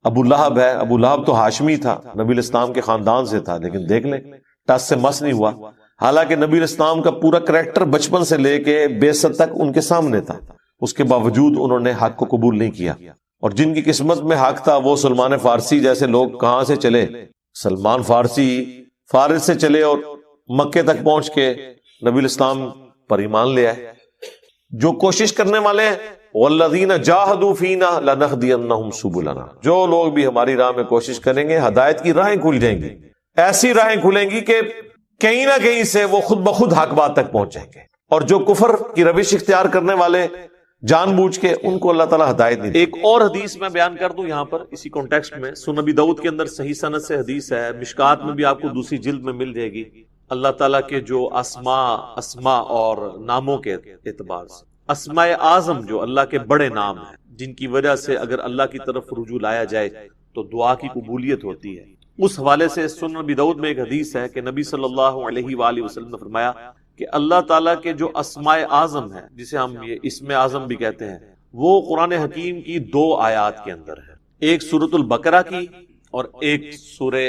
ابو لہب ہے۔ ابو لہب تو ہاشمی تھا، نبی الاسلام کے خاندان سے تھا، لیکن دیکھ لیں ٹس سے مس نہیں ہوا، حالانکہ نبی الاسلام کا پورا کریکٹر بچپن سے لے کے بعثت تک ان کے سامنے تھا، اس کے باوجود انہوں نے حق کو قبول نہیں کیا۔ اور جن کی قسمت میں حق تھا وہ سلمان فارسی جیسے لوگ کہاں سے چلے؟ سلمان فارسی فارس سے چلے اور مکے تک پہنچ کے نبی الاسلام پر ایمان لے آئے۔ جو کوشش کرنے والے ہیں، والذین جاہدوا فینا لنہدینہم سبلنا، جو لوگ بھی ہماری راہ میں کوشش کریں گے ہدایت کی راہیں کھل جائیں گی، ایسی راہیں کھلیں گی کہ کہیں نہ کہیں سے وہ خود بخود حق بات تک پہنچ جائیں گے۔ اور جو کفر کی روش اختیار کرنے والے جان بوجھ کے، ان کو اللہ تعالیٰ ہدایت نہیں۔ ایک اور حدیث میں بیان کر دوں یہاں پر اسی کانٹیکسٹ میں، سنن ابی داؤد کے اندر صحیح سند سے حدیث ہے، مشکات میں بھی آپ کو دوسری جلد میں مل جائے گی۔ اللہ تعالیٰ کے جو اسماء اور ناموں کے اعتبار سے، اسماء اعظم جو اللہ کے بڑے نام ہیں، جن کی وجہ سے اگر اللہ کی طرف رجوع لایا جائے تو دعا کی قبولیت ہوتی ہے، اس حوالے سے سنن ابی داؤد میں ایک حدیث ہے کہ نبی صلی اللہ علیہ وآلہ وسلم نے فرمایا کہ اللہ تعالیٰ کے جو اسماء اعظم ہیں، جسے ہم یہ اسم اعظم بھی کہتے ہیں، وہ قرآن حکیم کی 2 آیات کے اندر ہے، ایک سورۃ البقرہ کی اور ایک سورہ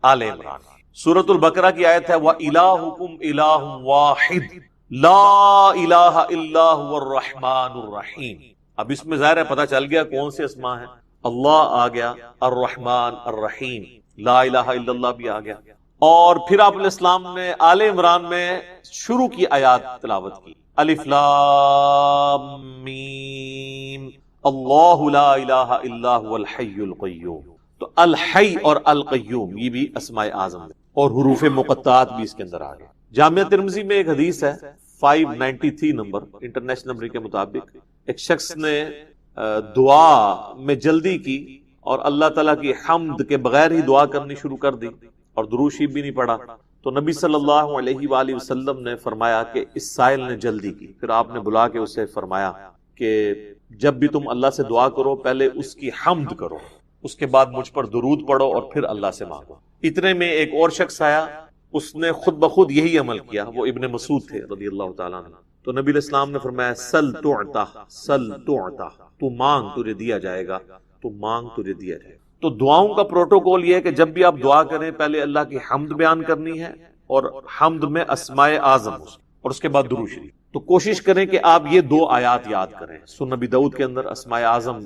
آل عمران۔ سورۃ البقرہ کی آیت ہے وَإِلَٰهُكُمْ إِلَٰهٌ وَاحِدٌ لَا إِلَٰهَ إِلَّا هُوَ الرَّحْمَٰنُ الرَّحِيمُ۔ اب اس میں ظاہر ہے پتہ چل گیا کون سے اسماء ہیں، اللہ آ گیا، الرحمن الرحیم، لا الہ الا اللہ بھی آ گیا۔ اور پھر آپ علیہ السلام نے آل عمران میں شروع کی آیات تلاوت کی، الف لام میم اللہ لا الہ الا هو الحی القیوم۔ تو الحی اور القیوم یہ بھی اسماء اعظم ہیں، اور حروف مقطعات بھی اس کے اندر آ گئے۔ جامعہ ترمذی میں ایک حدیث ہے 593 نمبر انٹرنیشنل نمبر کے مطابق، ایک شخص نے دعا میں جلدی کی اور اللہ تعالیٰ کی حمد کے بغیر ہی دعا کرنی شروع کر دی اور درود شریف بھی نہیں پڑھا، تو نبی صلی اللہ علیہ وآلہ وسلم نے فرمایا کہ اس سائل نے جلدی کی۔ پھر آپ نے بلا کے اسے فرمایا کہ جب بھی تم اللہ سے دعا کرو پہلے اس کی حمد کرو، اس کے بعد مجھ پر درود پڑھو اور پھر اللہ سے مانگو۔ اتنے میں ایک اور شخص آیا، اس نے خود بخود یہی عمل کیا، وہ ابن مسعود تھے رضی اللہ تعالیٰ عنہ۔ تو نبی علیہ السلام نے فرمایا سل تعطا، سل تعطا، تو مانگ تجھے دیا جائے گا، تو مانگ تجھے دیا جائے گا۔ تو دعاؤں کا پروٹوکول یہ ہے کہ جب بھی آپ دعا کریں پہلے اللہ کی حمد بیان کرنی ہے، اور حمد میں اسماء اعظم، اور اس کے بعد درود شریف۔ تو کوشش کریں کہ آپ یہ 2 آیات یاد کریں۔ سنن ابی داؤد کے اندر اسماء اعظم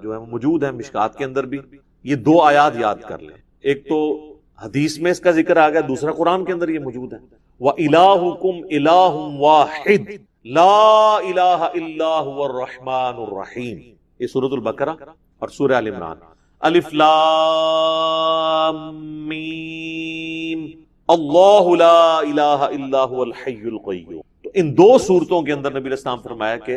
جو ہے موجود ہیں، مشکات کے اندر بھی یہ 2 آیات یاد کر لیں۔ ایک تو حدیث میں اس کا ذکر آ گیا، دوسرا قرآن کے اندر یہ موجود ہے۔ وَإِلَٰهُكُمْ إِلَٰهٌ وَاحِدٌ لَا إِلَٰهَ إِلَّا هُوَ الرَّحْمَٰنُ الرَّحِيمُ. یہ سورۃ البقرہ اور سورہ آل عمران. الف لام میم اللہ لا الہ الا هو الحی القیوم. تو ان دو صورتوں کے اندر نبی علیہ السلام فرمایا کہ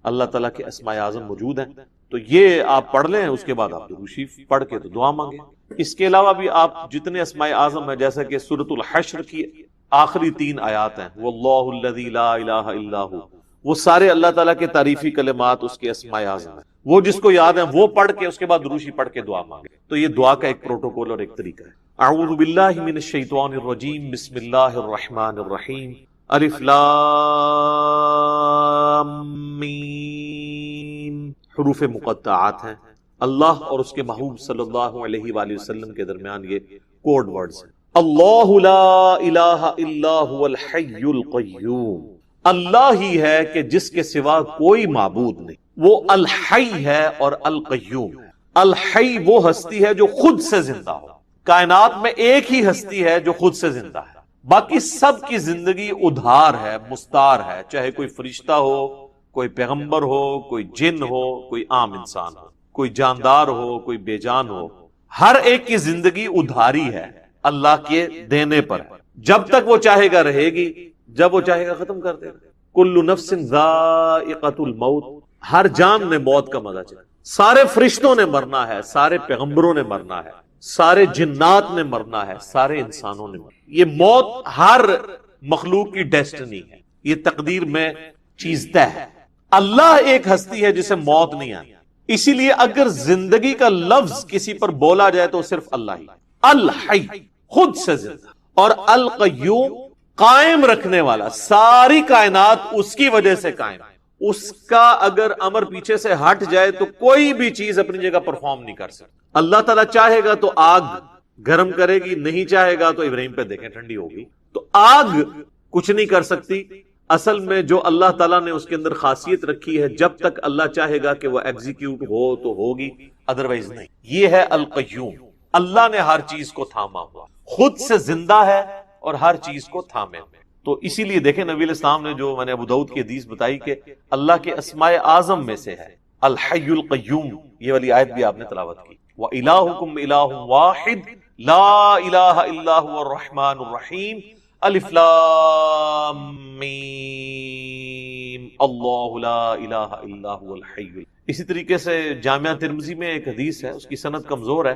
اللہ تعالیٰ کے اسماء اعظم موجود ہیں. تو یہ آپ پڑھ لیں، اس کے بعد آپ درود شریف پڑھ کے تو دعا مانگیں. اس کے علاوہ بھی آپ جتنے اسماء اعظم ہیں، جیسا کہ سورۃ الحشر کی آخری 3 آیات ہیں، واللہ الذی لا الہ الا هو، وہ سارے اللہ تعالیٰ کے تعریفی کلمات اس کے اسماء اعظم ہیں. وہ جس کو یاد ہیں وہ پڑھ کے اس کے بعد درود شریف پڑھ کے دعا مانگے. تو یہ دعا کا ایک پروٹوکول اور ایک طریقہ ہے. اعوذ باللہ من الشیطان الرجیم، بسم اللہ الرحمن الرحیم. الف لام میم حروف مقطعات ہیں. اللہ اور اس کے محبوب صلی اللہ علیہ وآلہ وسلم کے درمیان یہ کوڈ ورڈز ہیں. اللہ لا الہ الا هو الحی القیوم. اللہ ہی ہے کہ جس کے سوا کوئی معبود نہیں. وہ الحی ہے اور القیوم ہے. الحی وہ ہستی ہے جو خود سے زندہ ہو. کائنات میں ایک ہی ہستی ہے جو خود سے زندہ ہے، باقی سب کی زندگی ادھار ہے، مستار ہے. چاہے کوئی فرشتہ ہو، کوئی پیغمبر ہو، کوئی جن ہو، کوئی عام انسان ہو، کوئی جاندار ہو، کوئی بے جان ہو، ہر ایک کی زندگی ادھاری ہے، اللہ کے دینے پر ہے. جب تک وہ چاہے گا رہے گی، جب وہ چاہے گا ختم کر دے گا. کل نفس ذائقۃ الموت، ہر جان نے موت کا مزہ چکھا. سارے فرشتوں نے مرنا ہے، سارے پیغمبروں نے مرنا ہے، سارے جنات نے مرنا ہے، سارے انسانوں نے مرنا ہے. یہ موت ہر مخلوق کی ڈیسٹنی ہے، یہ تقدیر میں چیز طے ہے. اللہ ایک ہستی ہے جسے موت نہیں آتی. اسی لیے اگر زندگی کا لفظ کسی پر بولا جائے تو صرف اللہ ہی. الحی خود سے زندہ، اور القیوم قائم رکھنے والا. ساری کائنات اس کی وجہ سے قائم ہے. اس کا اگر امر پیچھے سے ہٹ جائے تو کوئی بھی چیز اپنی جگہ پرفارم نہیں کر سکتی. اللہ تعالیٰ چاہے گا تو آگ گرم کرے گی، نہیں چاہے گا تو ابراہیم پہ دیکھیں ٹھنڈی ہوگی. تو آگ کچھ نہیں کر سکتی. اصل میں جو اللہ تعالیٰ نے اس کے اندر خاصیت رکھی ہے، جب تک اللہ چاہے گا کہ وہ ایگزیکیوٹ ہو تو ہوگی، ادروائز نہیں. یہ ہے القیوم. اللہ نے ہر چیز کو تھاما ہوا، خود سے زندہ ہے اور ہر چیز کو تھامے. تو اسی لیے دیکھیں نبی علیہ السلام نے جو میں نے ابو داؤد کی حدیث بتائی کہ اللہ کے اسماء اعظم میں سے ہے الحی القیوم. یہ والی آیت بھی آپ نے تلاوت کی. وَإِلَٰهُكُمْ إِلَٰهٌ وَاحِدٌ لَا إِلَٰهَ إِلَّا هُوَ الرَّحْمَٰنُ الرَّحِيمُ. الف لام میم اللہ لا الہ الا هو الحی. اسی طریقے سے جامعہ ترمذی میں ایک حدیث ہے، اس کی سند کمزور ہے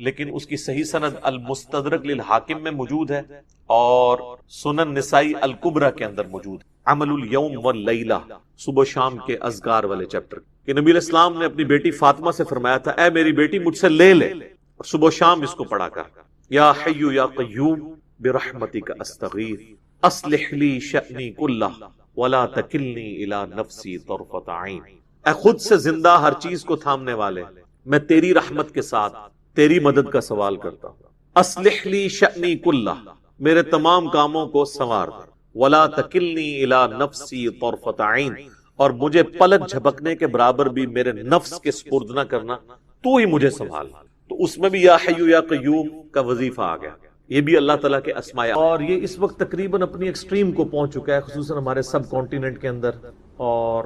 لیکن اس کی صحیح سند المستدرک للحاکم میں موجود ہے اور سنن نسائی الکبریٰ کے اندر موجود ہے. عمل الیوم واللیلہ، صبح شام کے اذکار والے چیپٹر، کہ نبی علیہ السلام نے اپنی بیٹی فاطمہ سے فرمایا تھا، اے میری بیٹی مجھ سے لے لے اور صبح شام اس کو پڑھا کر. یا حی یا قیوم برحمتک استغیث اصلح لی شأنی کلہ ولا تکلنی الی نفسی طرفۃ عین. اے خود سے زندہ ہر چیز کو تھامنے والے، میں تیری رحمت کے ساتھ تیری مدد کا سوال کرتا ہوں. اصلح لی شأنی کلہ، میرے تمام کاموں کو سنوار دے. ولا تکلنی الی نفسی طرفۃ عین، اور مجھے پلک جھپکنے کے برابر بھی میرے نفس کے سپرد نہ کرنا، تو ہی مجھے سنبھال. تو اس میں بھی یا حی یا قیوم کا وظیفہ آ گیا. یہ بھی اللہ تعالیٰ کے اسماء، اور یہ اس وقت تقریباً اپنی ایکسٹریم کو پہنچ چکا ہے، خصوصاً ہمارے سب کانٹیننٹ کے اندر. اور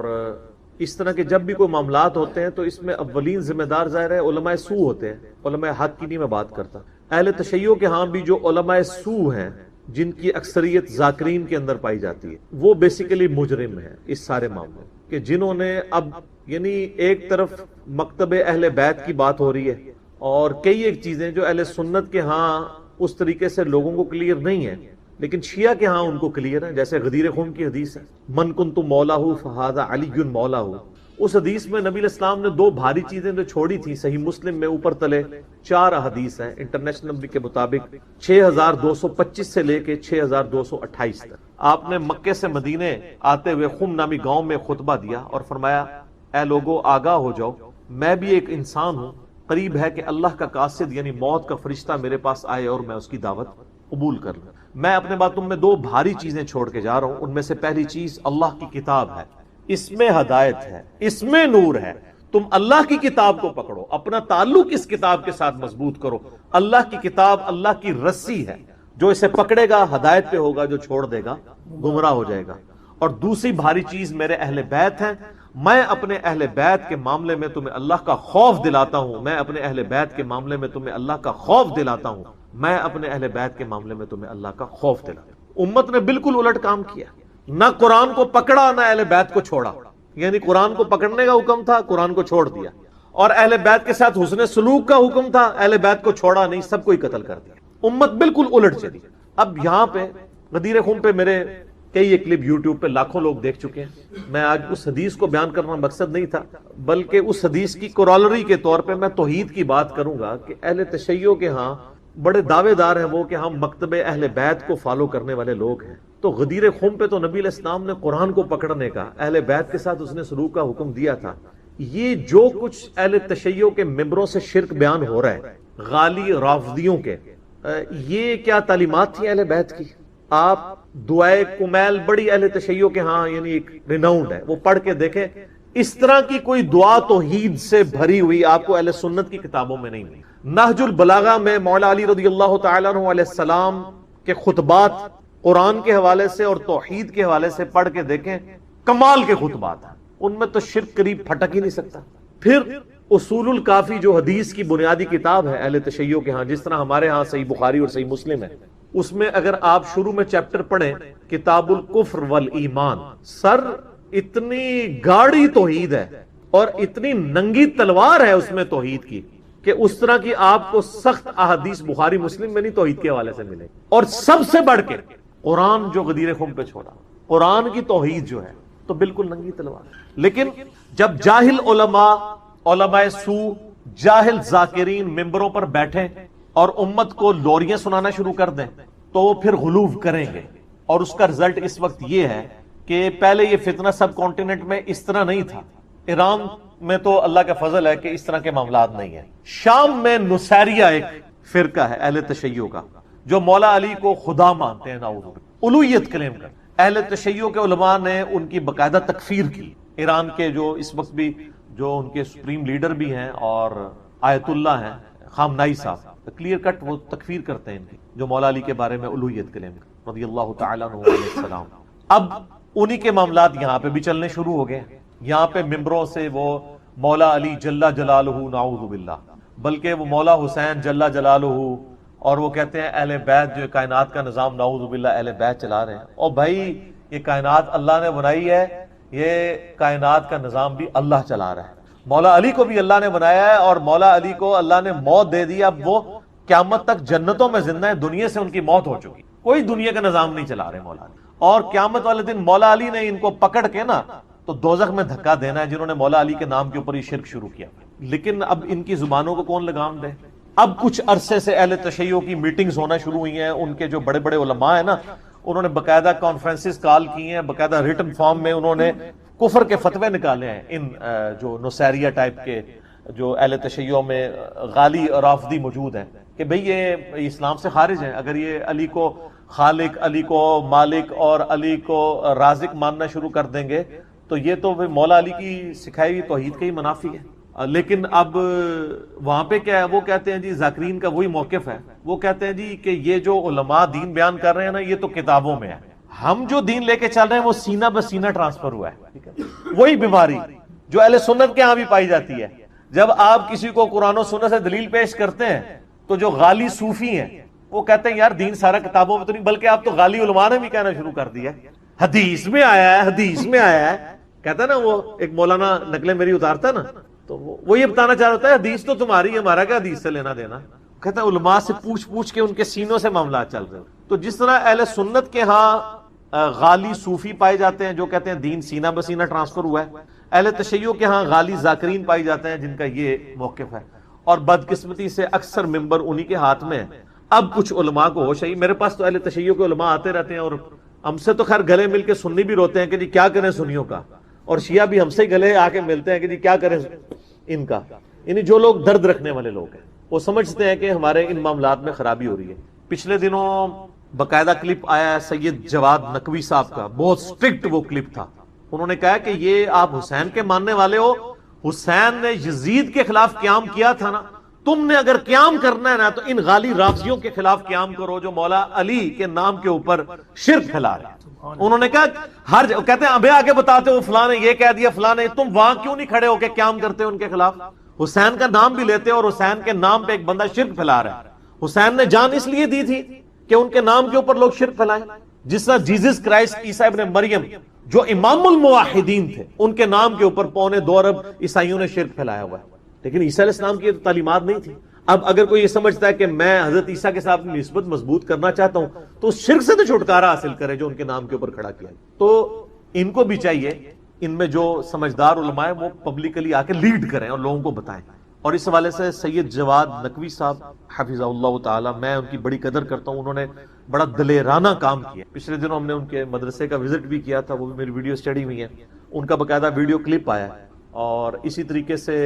اس طرح کے جب بھی کوئی معاملات ہوتے ہیں تو اس میں اولین ذمہ دار ظاہر ہے علماء سو ہوتے ہیں. علماء حق کی نہیں میں بات کرتا، اہل تشیع کے ہاں بھی جو علماء سو ہیں جن کی اکثریت ذاکرین کے اندر پائی جاتی ہے، وہ بیسیکلی مجرم ہیں اس سارے معاملے کہ جنہوں نے اب یعنی ایک طرف مکتب اہل بیت کی بات ہو رہی ہے اور کئی ایک چیزیں جو اہل سنت کے ہاں اس طریقے سے لوگوں کو کلیئر نہیں ہے لیکن شیعہ کے ہاں ان کو کلیئر ہے. جیسے غدیر خم کی حدیث ہے، من کنت مولاہ فہذا علی مولاہ. اس حدیث میں نبی علیہ السلام نے 2 بھاری چیزیں جو چھوڑی تھی، صحیح مسلم میں اوپر تلے 4 احادیث ہیں انٹرنیشنل نمبر کے مطابق 6225 سے لے کے 6228 تک. آپ نے مکے سے مدینے آتے ہوئے خم نامی گاؤں میں خطبہ دیا اور فرمایا، اے لوگو آگاہ ہو جاؤ، میں بھی ایک انسان ہوں، قریب ہے کہ اللہ کا قاصد یعنی موت کا فرشتہ میرے پاس آئے اور میں اس کی دعوت قبول کر لوں. میں اپنے بعد تم میں 2 بھاری چیزیں چھوڑ کے جا رہا ہوں. ان میں سے پہلی چیز اللہ کی کتاب ہے، اس میں ہدایت ہے، اس میں نور ہے. تم اللہ کی کتاب کو پکڑو، اپنا تعلق اس کتاب کے ساتھ مضبوط کرو. اللہ کی کتاب اللہ کی رسی ہے، جو اسے پکڑے گا ہدایت پہ ہوگا، جو چھوڑ دے گا گمراہ ہو جائے گا۔ اور دوسری بھاری چیز میرے اہل بیت ہیں، میں اپنے اہل بیت کے معاملے میں تمہیں اللہ کا خوف دلاتا ہوں، میں اپنے اہل بیت کے معاملے میں تمہیں اللہ کا خوف دلاتا ہوں، میں اپنے اہل بیت کے معاملے میں تمہیں اللہ کا خوف دلاتا ہوں۔ امت نے بالکل الٹ کام کیا، نہ قرآن کو پکڑا نہ اہل بیت کو چھوڑا، یعنی قرآن کو پکڑنے کا حکم تھا، قرآن کو چھوڑ دیا، اور اہل بیت کے ساتھ حسن سلوک کا حکم تھا، اہل بیت کو چھوڑا نہیں، سب کو ہی قتل کر دیا۔ امت بالکل الٹ چلی۔ اب یہاں پہ غدیر خم پہ میرے کئی یہ کلپ یوٹیوب پہ لاکھوں لوگ دیکھ چکے ہیں۔ میں آج اس حدیث کو بیان کرنا مقصد نہیں تھا، بلکہ اس حدیث کی کورالری کے طور پہ میں توحید کی بات کروں گا کہ اہل تشیع کے ہاں بڑے دعوے دار ہیں وہ کہ ہم مکتب اہل بیت کو فالو کرنے والے لوگ ہیں۔ تو غدیر خم پہ تو نبی علیہ السلام نے قرآن کو پکڑنے کا، اہل بیت کے ساتھ اس نے سلوک کا حکم دیا تھا۔ یہ جو کچھ اہل تشیع کے ممبروں سے شرک بیان ہو رہا ہے، غالی رافضیوں کے، یہ کیا تعلیمات تھی اہل بیت کی؟ آپ دعائے کمیل بڑی اہل تشیع کے ہاں یعنی ایک ریناؤنڈ ہے، وہ پڑھ کے دیکھیں، اس طرح کی کوئی دعا توحید سے بھری ہوئی آپ کو اہل سنت کی کتابوں میں نہیں ملی۔ نہج البلاغہ میں مولا علی رضی اللہ تعالیٰ عنہ علیہ السلام کے خطبات قرآن کے حوالے سے اور توحید کے حوالے سے پڑھ کے دیکھیں، کمال کے خطبات ہیں، ان میں تو شرک قریب پھٹک ہی نہیں سکتا۔ پھر اصول الکافی جو حدیث کی بنیادی کتاب ہے اہل تشیع کے ہاں، جس طرح ہمارے ہاں صحیح بخاری اور صحیح مسلم ہے، اس میں اگر آپ شروع میں چیپٹر پڑھیں کتاب الکفر والایمان، سر اتنی گاڑی توحید ہے اور اتنی ننگی تلوار ہے اس میں توحید کی کہ اس طرح کی آپ کو سخت احادیث بخاری مسلم میں نہیں توحید کے حوالے سے ملے۔ اور سب سے بڑھ کے قرآن جو غدیر خم پہ چھوڑا، قرآن کی توحید جو ہے تو بالکل ننگی تلوار۔ لیکن جب جاہل علماء سو، جاہل ذاکرین ممبروں پر بیٹھیں اور امت کو لوریاں سنانا شروع کر دیں تو وہ پھر غلوف کریں گے، اور اس کا رزلٹ اس وقت یہ ہے کہ پہلے یہ فتنہ سب کانٹیننٹ میں اس طرح نہیں تھا۔ ایران میں تو اللہ کا فضل ہے کہ اس طرح کے معاملات نہیں ہیں۔ شام میں نصیریہ ایک فرقہ ہے اہل تشیع کا جو مولا علی کو خدا مانتے ہیں، نعوذ باللہ، الوہیت کلیم کرتے ہیں۔ اہل تشیع کے علماء نے ان کی باقاعدہ تکفیر کی۔ ایران کے جو اس وقت بھی جو ان کے سپریم لیڈر بھی ہیں اور آیت اللہ ہیں، خامنائی صاحب، کلیئر کٹ وہ تکفیر کرتے ہیں ان کی، جو مولا علی کے بارے میں الوہیت کلیم کرتے رضی اللہ تعالیٰ عنہ علیہ السلام۔ اب انہی کے معاملات یہاں پہ بھی چلنے شروع ہو گئے۔ یہاں پہ ممبروں سے وہ مولا علی جل جلالہ نعوذ باللہ، بلکہ وہ مولا حسین جل جلالہ، اور وہ کہتے ہیں اہل بیت جو کائنات کا نظام نعوذ باللہ اہل بیت چلا رہے ہیں۔ اور بھائی یہ کائنات اللہ نے بنائی ہے، یہ کائنات کا نظام بھی اللہ چلا رہا ہے۔ مولا علی کو بھی اللہ نے بنایا ہے اور مولا علی کو اللہ نے موت دے دی، اب وہ قیامت تک جنتوں میں زندہ ہیں، دنیا سے ان کی موت ہو چکی، کوئی دنیا کا نظام نہیں چلا رہے مولا علی۔ اور قیامت والے دن مولا علی نے ان کو پکڑ کے نا تو دوزخ میں دھکا دینا ہے جنہوں نے مولا علی کے نام کے اوپر یہ شرک شروع کیا۔ لیکن اب ان کی زبانوں کو کون لگام دے؟ اب کچھ عرصے سے اہل تشیع کی میٹنگز ہونا شروع ہوئی ہیں، ان کے جو بڑے بڑے علماء ہیں نا، انہوں نے باقاعدہ کانفرنسز کال کی ہیں، باقاعدہ ریٹن فارم میں انہوں نے کفر کے فتوے نکالے ہیں ان جو نصیریہ ٹائپ کے جو اہل تشیع میں غالی اور رافضی موجود ہیں کہ بھئی یہ اسلام سے خارج ہیں۔ اگر یہ علی کو خالق، علی کو مالک اور علی کو رازق ماننا شروع کر دیں گے تو یہ تو مولا علی کی سکھائی ہوئی توحید کا ہی منافی ہے۔ لیکن اب وہاں پہ کیا ہے، وہ کہتے ہیں جی ذاکرین کا وہی موقف ہے، وہ کہتے ہیں جی کہ یہ جو علماء دین بیان کر رہے ہیں نا یہ تو کتابوں میں ہے، ہم جو دین لے کے چل رہے ہیں وہ سینہ بہ سینہ ٹرانسفر ہوا ہے۔ وہی بیماری جو اہل سنت کے ہاں بھی پائی جاتی ہے، جب آپ کسی کو قرآن و سنت سے دلیل پیش کرتے ہیں تو جو غالی صوفی ہیں وہ کہتے ہیں یار دین سارا کتابوں میں تو نہیں، بلکہ آپ تو غالی علماء نے بھی کہنا شروع کر دیا حدیث میں آیا ہے، حدیث میں آیا ہے۔ کہتا ہے نا وہ ایک مولانا نقلیں میری اتارتا ہے نا تو وہ یہ بتانا چاہ رہا ہے حدیث تو تمہاری ہے، ہمارا کیا حدیث سے لینا دینا۔ کہتا ہے علماء سے پوچھ پوچھ کے ان کے سینوں سے معاملات چل رہے ہیں۔ تو جس طرح اہل سنت کے ہاں غالی صوفی پائے جاتے ہیں جو کہتے ہیں دین سینہ بہ سینہ ٹرانسفر ہوا ہے، اہل تشیع کے ہاں غالی ذاکرین پائی جاتے ہیں جن کا یہ موقف ہے، اور بدقسمتی سے اکثر ممبر انہی کے ہاتھ میں ہے۔ اب کچھ علماء کو ہوش ہے، میرے پاس تو اہل تشیع کے علماء آتے رہتے ہیں اور ہم سے تو خیر گلے مل کے سنی بھی روتے ہیں کہ جی کیا کریں سنیوں کا، اور شیعہ بھی ہم سے گلے آ کے ملتے ہیں کہ جی کیا کریں ان کا۔ یعنی جو لوگ درد رکھنے والے لوگ ہیں وہ سمجھتے ہیں کہ ہمارے ان معاملات میں خرابی ہو رہی ہے۔ پچھلے دنوں باقاعدہ کلپ آیا ہے سید جواد نقوی صاحب کا، بہت سٹرکٹ وہ کلپ تھا۔ انہوں نے کہا کہ یہ آپ حسین کے ماننے والے ہو، حسین نے یزید کے خلاف قیام کیا تھا نا تم نے اگر قیام کرنا ہے نا تو ان غالی رافضیوں کے خلاف قیام کرو جو مولا علی کے نام کے اوپر شرک پھیلا رہے ہیں۔ انہوں نے کہا کہتے ہیں ابھی آگے بتاتے ہو فلاں نے یہ کہہ دیا، فلاں نے، تم وہاں کیوں نہیں کھڑے ہو کے قیام کرتے ہو ان کے خلاف؟ حسین کا نام بھی لیتے اور حسین کے نام پہ ایک بندہ شرک پھیلا رہا ہے۔ حسین نے جان اس لیے دی تھی کہ ان کے نام کے اوپر لوگ شرک پھیلائیں، جس طرح جیزس کرائسٹ عیسیٰ ابن مریم جو امام الموحدین تھے، ان کے نام کے اوپر 2.25 ارب عیسائیوں نے شرک پھیلایا ہوا ہے، لیکن عیسیٰ علیہ السلام کی تعلیمات نہیں تھی۔ اب اگر کوئی یہ سمجھتا ہے کہ میں حضرت عیسیٰ کے ساتھ نسبت مضبوط کرنا چاہتا ہوں تو اس شرک سے تو چھٹکارا حاصل کرے جو ان کے نام کے اوپر کھڑا کیا۔ تو ان کو بھی چاہیے، ان میں جو سمجھدار علماء ہیں وہ پبلکلی آ کے لیڈ کریں اور لوگوں کو بتائیں۔ اور اس حوالے سے سید جواد نقوی صاحب حفظہ اللہ تعالی، میں ان کی بڑی قدر کرتا ہوں، انہوں نے بڑا دلیرانہ کام کیا۔ پچھلے دنوں ہم نے ان کے مدرسے کا وزٹ بھی کیا تھا، وہ بھی میری ویڈیو اسٹڈی ہوئی ہے، ان کا باقاعدہ ویڈیو کلپ آیا ہے، اور اسی طریقے سے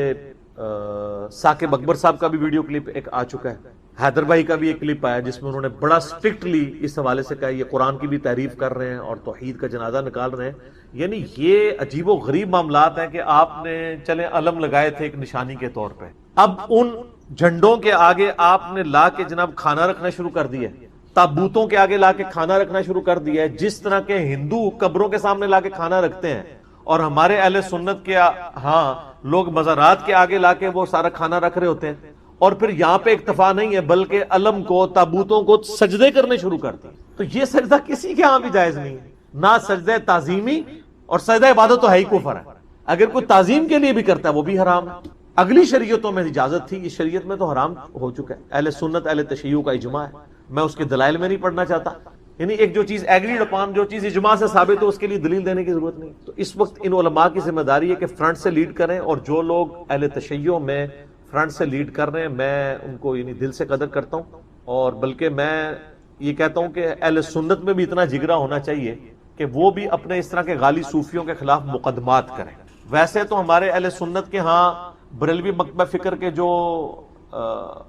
ثاقب اکبر صاحب کا بھی ویڈیو کلپ ایک آ چکا ہے، حیدر بھائی کا بھی ایک کلپ آیا جس میں انہوں نے بڑا اسٹرکٹلی اس حوالے سے کہا یہ قرآن کی بھی تعریف کر رہے ہیں اور توحید کا جنازہ نکال رہے ہیں۔ یعنی یہ عجیب و غریب معاملات ہیں کہ آپ نے چلے علم لگائے تھے ایک نشانی کے طور پہ، اب ان جھنڈوں کے آگے آپ نے لا کے جناب کھانا رکھنا شروع کر دیا ہے، تابوتوں کے آگے لا کے کھانا رکھنا شروع کر دیا ہے، جس طرح کے ہندو قبروں کے سامنے لا کے کھانا رکھتے ہیں، اور ہمارے اہل سنت کے ہاں لوگ مزارات کے آگے لا کے وہ سارا کھانا رکھ رہے ہوتے ہیں، اور پھر یہاں پہ اکتفا نہیں ہے بلکہ علم کو، تابوتوں کو سجدے کرنے شروع کرتے ہیں۔ تو یہ سجدہ کسی کے ہاں بھی جائز نہیں ہے، نہ سجدہ تعظیمی، اور سجدہ عبادت تو ہے ہی کفر ہے، اگر کوئی تعظیم کے لیے بھی کرتا ہے وہ بھی حرام ہے۔ اگلی شریعتوں میں اجازت تھی، اس شریعت میں تو حرام ہو چکا ہے، اہل سنت اہل تشیع کا اجماع ہے، میں اس کے دلائل میں نہیں پڑھنا چاہتا، یعنی ایک جو چیز ایگریڈ اپان، جو چیز اجماع سے ثابت ہو اس کے لیے دلیل دینے کی ضرورت نہیں۔ تو اس وقت ان علماء کی ذمہ داری ہے کہ فرنٹ سے لیڈ کریں، اور جو لوگ اہل تشیع میں فرنٹ سے لیڈ کر رہے ہیں میں ان کو یعنی دل سے قدر کرتا ہوں، اور بلکہ میں یہ کہتا ہوں کہ اہل سنت میں بھی اتنا جگرا ہونا چاہیے کہ وہ بھی اپنے اس طرح کے غالی صوفیوں کے خلاف مقدمات کریں۔ ویسے تو ہمارے اہل سنت کے ہاں بریلوی مکتبہ فکر کے جو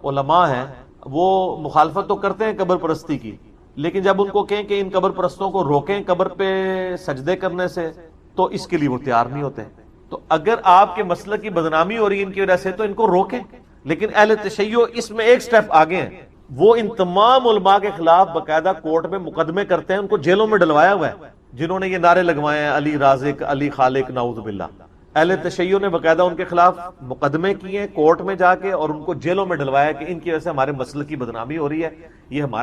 علماء ہیں وہ مخالفت تو کرتے ہیں قبر پرستی کی، لیکن جب ان کو کہیں کہ ان قبر پرستوں کو روکیں قبر پہ سجدے کرنے سے تو اس کے لیے وہ تیار نہیں ہوتے۔ تو اگر آپ کے مسلک کی بدنامی ہو رہی ہے ان کی وجہ سے تو ان کو روکیں، لیکن اہل تشیع اس میں ایک سٹیپ آگے ہیں، وہ ان تمام علماء کے خلاف باقاعدہ کورٹ میں مقدمے کرتے ہیں، ان کو جیلوں میں ڈلوایا ہوا ہے جنہوں نے یہ نعرے لگوائے ہیں علی رازق، علی خالق، نعوذ باللہ۔ اہل تشیع نے باقاعدہ ان کے خلاف مقدمے کیے کورٹ میں جا کے، اور ان کو جیلوں میں ڈلوایا کہ ان کی وجہ سے ہمارے مسلک کی بدنامی ہو رہی ہے، یہ ہمارا